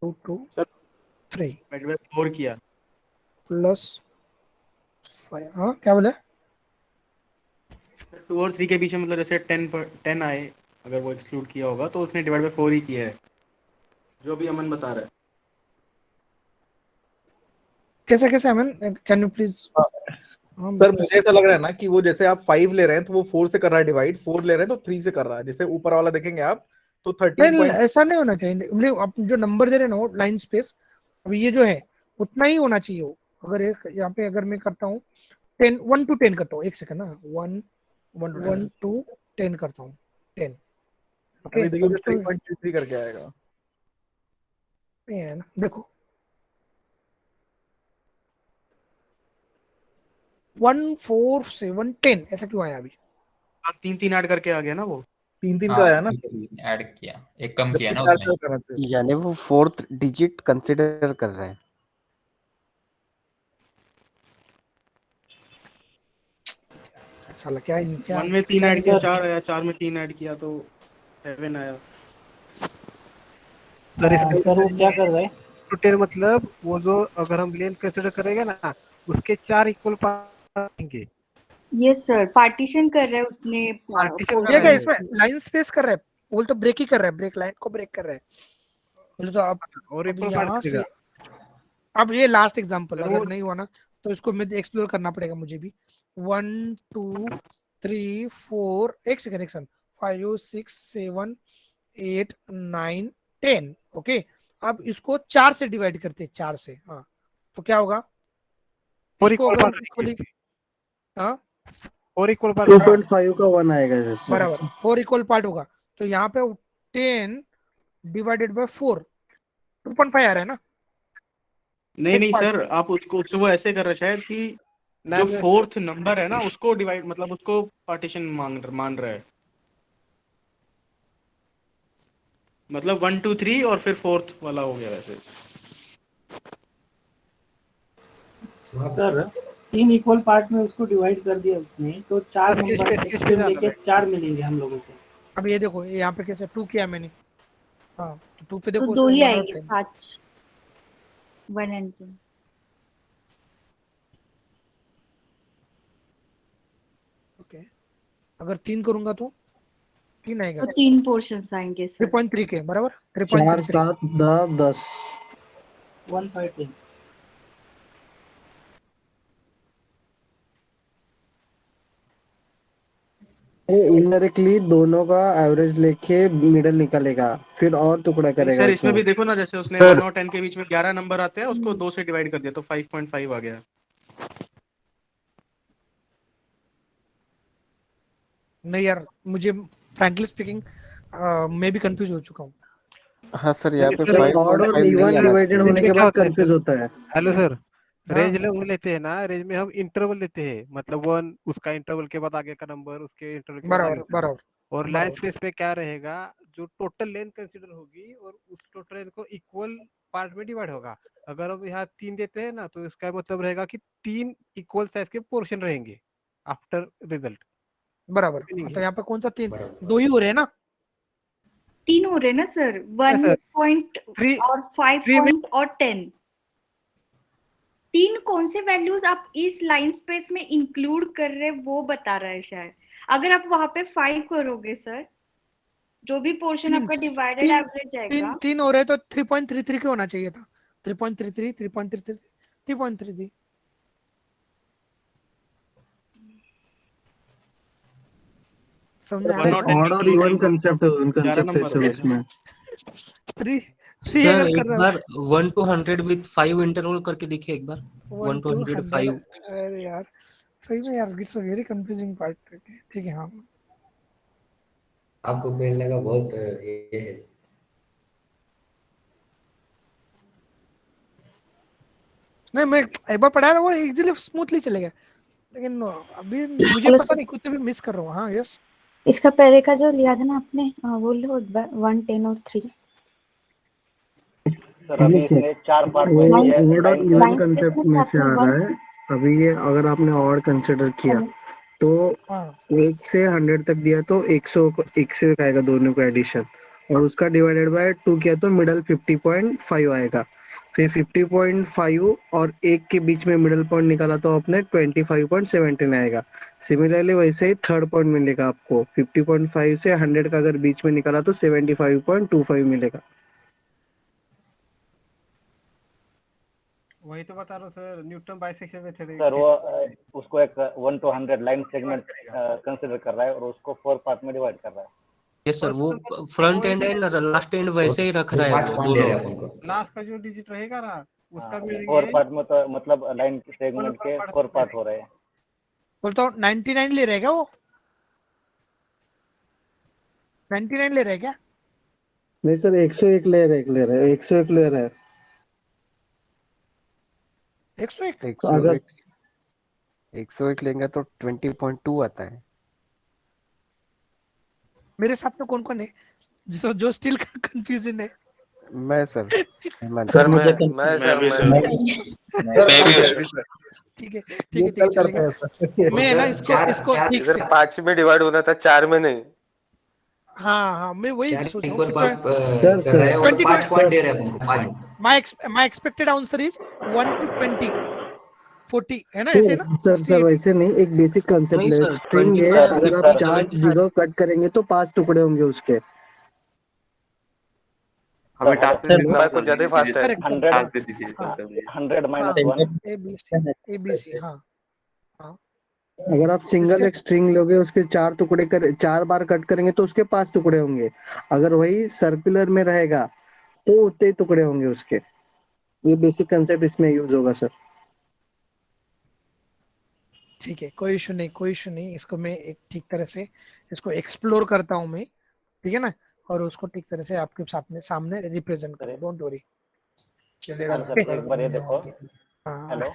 2 2 3
4 किया
प्लस 5, हाँ क्या बोला,
2 और 3 के बीच में, मतलब जैसे 10 आए, अगर वो एक्सक्लूड किया होगा तो उसने डिवाइड बाय 4 ही किया है, जो भी अमन बता रहा है।
कैसे कैसे अमन, कैन यू प्लीज।
सर मुझे ऐसा लग रहा है ना कि वो जैसे आप 5 ले रहे हैं तो वो 4 से कर रहा है डिवाइड, 4 ले रहे हैं तो 3 से कर रहा है, जैसे ऊपर वाला देखेंगे आप तो 13
नहीं, ऐसा नहीं होना चाहिए, नहीं, आप जो नंबर दे रहे हैं ना लाइन स्पेस, अभी ये जो है उतना ही होना चाहिए वो। अगर एक यहाँ पे अगर मैं करता हूँ 1 to 10 करता हूँ, एक सेकंड ना, 1 to 10 करता हूँ, 10, ओके,
देखिए 3.23 करके आएगा,
ये है ना, देखो 1 4 7 10 ऐसा क्यों आया अभी,
3 ऐड करके आ गया ना, वो
3 का आया ना,
ऐड किया, एक कम किया ना उसने,
यानी वो 4th डिजिट कंसीडर कर रहा है।
साला क्या
1 में 3 ऐड किया 4 आया, 4 में 3 ऐड किया तो 7 आया।
सर वो क्या कर रहा है, तो 10 मतलब वो जो अगर हम लेंथ कंसीडर करेंगे ना, उसके 4 इक्वल पार्ट होंगे।
यस सर, पार्टीशन कर रहा है उसने,
ये क्या इसमें लाइन स्पेस कर रहा है, बोल तो ब्रेक ही कर रहा है, ब्रेक लाइन को ब्रेक कर रहा है, बोले तो आप
और
अब यहाँ से, अब ये लास्ट एग्जांपल अगर नहीं हुआ ना तो इसको मैं एक्सप्लोर करना पड़ेगा मुझे भी। 1 2 3 4, एक सेकंड 5 6 7 8 9 10, ओके। अब इसको 4 से डिवाइड करते हैं, 4 से, हाँ तो क्या होगा, इसको अगर इक्वली, हाँ
4 इक्वल पार्ट
2.5 का 1 आएगा जैसे
बराबर 4 इक्वल पार्ट होगा, तो यहाँ पे 10 डिवाइडेड बाय 4 2.5 आ रहा है ना।
नहीं सर, आप उसको वो ऐसे कर रहे शायद कि जो 4th नंबर है ना उसको डिवाइड, मतलब उसको पार्टीशन मान रहा है, मतलब 1 2 3 और फिर 4th वाला हो गया वैसे।
सर 3 इक्वल पार्ट में उसको डिवाइड कर दिया उसने, तो 4 नंबर एक्सट्रीम लेके 4 मिलेंगे हम लोगों को।
अब ये देखो यहाँ पे कैसे 2 किया मैंने, हाँ तो 2 पे देखो
तो 2 ही आएंगे, 5 1 and 2।
ओके, अगर 3 करूंगा तो 3 आएगा,
तो 3 पोर्शंस आएंगे सर,
3.3 के बराबर,
4 7 10
113।
इनडायरेक्टली दोनों का एवरेज लेके मिडिल निकालेगा, फिर और टुकड़ा करेगा। सर इसमें भी देखो ना, जैसे उसने 1 और 10 के बीच में 11 नंबर आते हैं, उसको 2 से डिवाइड कर दिया तो 5.5 आ गया।
नहीं यार, मुझे फ्रैंकली स्पीकिंग मैं भी कंफ्यूज हो चुका हूँ।
हाँ सर, यहाँ पे
ऑड और इवन डिवाइडेड
होने के बाद कंफ्यूज होता है।
हेलो सर, रेंज लोग लेते हैं ना, रेंज में हम इंटरवल लेते हैं, मतलब 1 उसका इंटरवल के बाद आगे का नंबर, उसके इंटरवल के बाद आगे का नंबर। और लाइन स्पेस पे क्या रहेगा, जो टोटल लेंथ कंसीडर होगी और उस टोटल लेंथ को इक्वल पार्ट में डिवाइड होगा। अगर हम यहाँ 3 देते हैं ना, तो इसका मतलब रहेगा कि 3 इक्वल साइज के पोर्शन रहेंगे आफ्टर रिजल्ट।
बराबर। तो यहाँ पे कौन सा 3? 2 ही हो रहे हैं ना?
3 हो रहे हैं ना सर, 1 पॉइंट और 5 पॉइंट और 10। 3 कौन से वैल्यूज आप इस लाइन स्पेस में इंक्लूड कर रहे हैं वो बता रहा है शायद। अगर आप वहां पे 5 करोगे सर, जो भी पोर्शन आपका डिवाइडेड एवरेज जाएगा।
3 हो रहे तो 3.33 क्यों होना चाहिए था? 3.33 3.33 3.33।
ऑड और इवन कंसेप्ट है, उन कंसेप्ट है उसमें।
सर एक बार 1 to 100 with 5 इंटरवल करके देखिए एक बार। 1 to 105।
अरे यार सही में यार, it's a very confusing part. ठीक है हाँ,
आपको मिलने का बहुत ये है।
नहीं मैं एक बार पढ़ाया था वो इजीली स्मूथली चलेगा, लेकिन अभी मुझे पता नहीं, कुछ भी मिस कर रहा हूँ। हाँ यस,
इसका पहले का जो लिया था ना आपने, बोल लो एक बार 1, 10 और 3।
सर अभी इसमें 4 पार्ट
वो
में
ऑड और इवन कंसेप्ट में से आ रहा है। अभी ये अगर आपने ऑड कंसिडर किया तो 1 से 100 तक दिया तो 1 से 1 आएगा दोनों का एडिशन, और उसका डिवाइडेड बाय 2 किया तो मिडल 50.5 आएगा। फिर 50.5 और 1 के बीच में मिडल पॉइंट निकाला तो आपने 25.17 आएगा। सिमिलरली वैसे ही थर्ड पॉइंट मिलेगा आपको 50.5 से 100 का अगर बीच में निकाला तो 75.25 मिलेगा।
वही तो बता रहा हूँ sir, Newton bisection method.
Sir वो उसको एक 1 to 100 लाइन सेगमेंट कंसीडर कर रहा है और उसको 4 पार्ट में डिवाइड कर रहा है।
यस सर, वो front end and last and वैसे ही रख रहा है वो दोनों।
लास्ट का जो डिजिट रहेगा ना उसका भी
4 पार्ट में तो मतलब लाइन सेगमेंट के 4 पार्ट हो रहे हैं।
बोलता हूँ 99 ले रहेगा वो, 99 ले रहे क्या?
नहीं सर 101 ले रहा है 101 ले रहा है
101
101 लेंगे तो 20.2 आता है।
मेरे साथ में कौन कौन है जो स्टिल कंफ्यूजन है?
मैं सर
सर मैं भी सर।
ठीक है चलेगा। मैं ना इसको ठीक से
5 में डिवाइड होना था, 4 में नहीं।
हाँ मैं वही सोच रहा
इक्वल पार्ट कर रहा है और 5 पॉइंट दे रहा है हमको 5।
My expected answer is 1 to 20 40 है ना, ऐसे ना?
सर वैसे नहीं, एक बेसिक कंसेप्ट है। स्ट्रिंग है, अगर आप 4 जीरो कट करेंगे तो 5 टुकड़े होंगे उसके।
हमें टास्क
कुछ ज्यादा फास्ट है।
100 माइनस 1
ABC। हाँ
अगर आप सिंगल एक स्ट्रिंग लोगे, उसके 4 टुकड़े 4 बार कट करेंगे तो उसके 5 टुकड़े होंगे। अगर वही सर्कुलर में रहेगा तो उतने टुकड़े होंगे उसके। ये बेसिक कंसेप्ट इसमें यूज होगा सर।
ठीक है, कोई इशू नहीं। इसको मैं एक ठीक तरह से इसको एक्सप्लोर करता हूँ मैं, ठीक है ना, और उसको ठीक तरह से आपके सामने रिप्रेजेंट करें। डोंट वरी,
चलेगा।
एक बार ये देखो। हेलो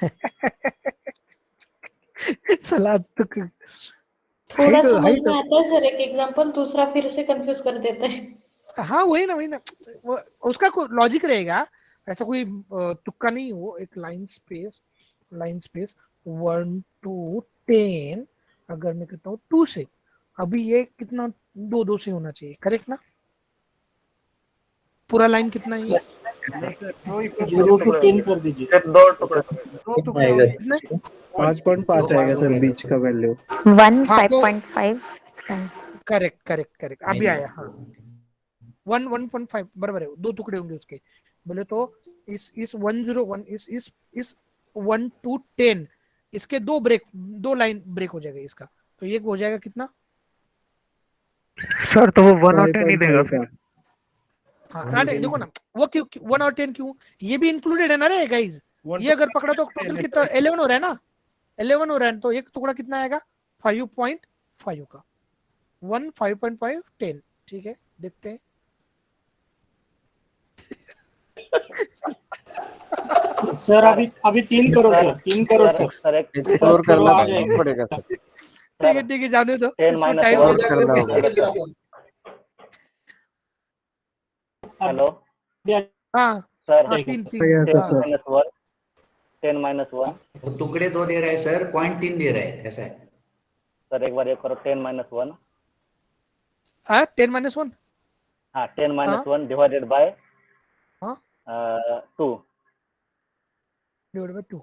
थोड़ा समझ में आता है सर, एक एग्जांपल, दूसरा फिर से कंफ्यूज कर देता है।
हाँ वही ना वो उसका कोई लॉजिक रहेगा, ऐसा कोई तुक्का नहीं। वो एक लाइन स्पेस 1 to 10 अगर मैं कहता हूँ 2 से, अभी ये कितना 2 से होना चाहिए, करेक्ट ना? पूरा लाइन कितना है?
0 to 10 कर दीजिए।
2 टुकड़े
5.5 आएगा सर बीच का वैल्यू।
5.5।
करेक्ट अभी आया। हाँ 1.5 बराबर है, 2 टुकड़े होंगे उसके। बोले तो इस 101 इस 1 to 10 इसके 2 लाइन ब्रेक हो जाएगा इसका, तो ये हो जाएगा कितना?
सर तो वो 1 और 10 ही देगा फिर।
हाँ देखो ना, वो क्यों 1 और 10 क्यों? ये भी इंक्लूडेड है ना रे गाइस। ये अगर पकड़ा तो टोटल कितना 11 हो रहा है ना, 11 हो रहा है, तो एक टुकड़ा कितना आएगा 5.5 का। 1 5.5 10। ठीक है, देखते हैं।
सर अभी 3 करो सर, 3 करो सर।
सर एक
एक्सप्लोर करना
आ जाएगा।
पड़ेगा सर।
ठीक है जाने दो,
10
इसको
minus
टाइम
one.
हो जाएगा।
हेलो
हाँ
सर
हाँ, 3 3
10 minus 1, 10 minus 1.
वो टुकड़े 2 दे रहा है सर, पॉइंट 3 दे रहा है, ऐसा है।
सर एक बार ये करो 10 minus 1.
हाँ 10 minus 1
हाँ 10 minus 1 divided by
हाँ
2.
Divide by 2।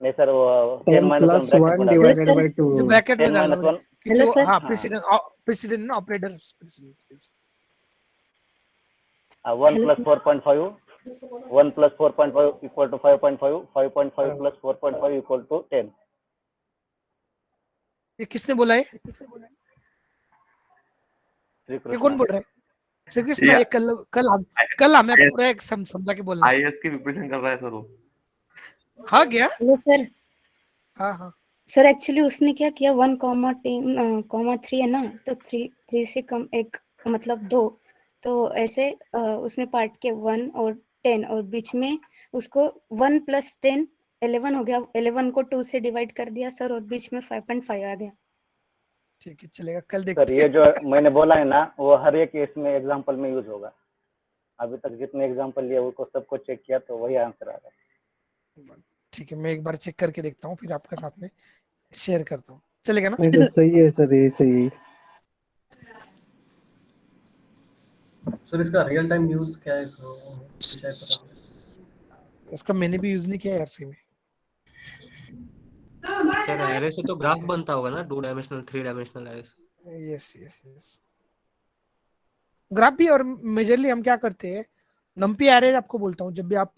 नहीं सर वो 10
10
minus 1
plus
ब्रैकेट
1
में
divided by 2.
जो ब्रैकेट में
10
डालना
minus 1.
हेलो सर, हाँ
हाँ।
प्रेसिडेंट ना operator president.
1 plus 4.5, 1 plus 4.5 equal to 5.5, 5.5 plus 4.5 equal to 10.
ये किसने बोला है?
श्री
ये
कृष्ण.
कौन बोल रहा है? श्री कृष्ण। ये कल हमें पूरा एक समझा के बोलना।
आईएएस की प्रिपरेशन कर रहा है सर वो।
हाँ क्या?
Hello sir.
हाँ हाँ
सर एक्चुअली उसने क्या किया 1,10,3 है ना, तो 3 से कम एक मतलब 2, तो ऐसे उसने पार्ट के 1 और 10 और बीच में उसको 1 + 10 11 हो गया। 11 को 2 से डिवाइड कर दिया सर और बीच में 5.5 आ गया।
ठीक है चलेगा, कल
सर
देखते
ये
हैं।
जो मैंने बोला है ना वो हर एक केस में एग्जांपल में यूज होगा। अभी तक जितने एग्जांपल लिए उनको सबको चेक किया तो वही आंसर आ रहा है।
ठीक है मैं एक बार चेक करके देखता हूँ, फिर आपके साथ में शेयर करता हूँ, चलेगा ना?
नहीं तो सही है सर, ये सही है।
सर इसका रियल टाइम यूज क्या है इसको शायद पता नहीं।
इसका मैंने भी यूज नहीं किया यार सी में।
सर एरे से तो ग्राफ बनता होगा ना, 2 डायमेंशनल 3 डायमेंशनल एरे से।
यस यस यस, ग्राफ भी। और मेजरली हम क्या करते हैं, नंपी एरे आपको बोलता हूँ, जब भी आप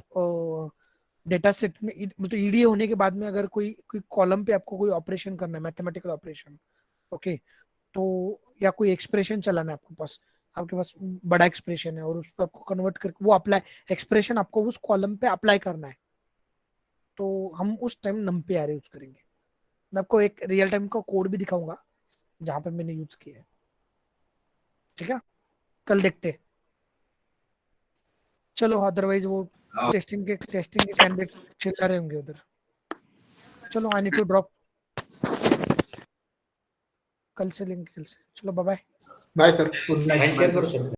डेटा सेट में मतलब ईडीए होने के बाद में अगर कोई कॉलम पे आपको कोई ऑपरेशन करना है, मैथमेटिकल ऑपरेशन, ओके, तो या कोई एक्सप्रेशन चलाना है आपके पास बड़ा एक्सप्रेशन है और उस पर आपको कन्वर्ट करके वो अप्लाई एक्सप्रेशन आपको उस कॉलम पे अप्लाई करना है, तो हम उस टाइम नंपी एरे यूज करेंगे। मैं आपको एक रियल टाइम का कोड भी दिखाऊंगा जहां पे मैंने यूज किया है, ठीक है? कल देखते हैं। चलो अदरवाइज वो टेस्टिंग के कैंडिडेट चिल्ला रहे होंगे उधर। चलो आई नीड टू ड्रॉप, कल से लेंगे कल से। चलो bye bye.
Bye sir, good night.
Share करो सर।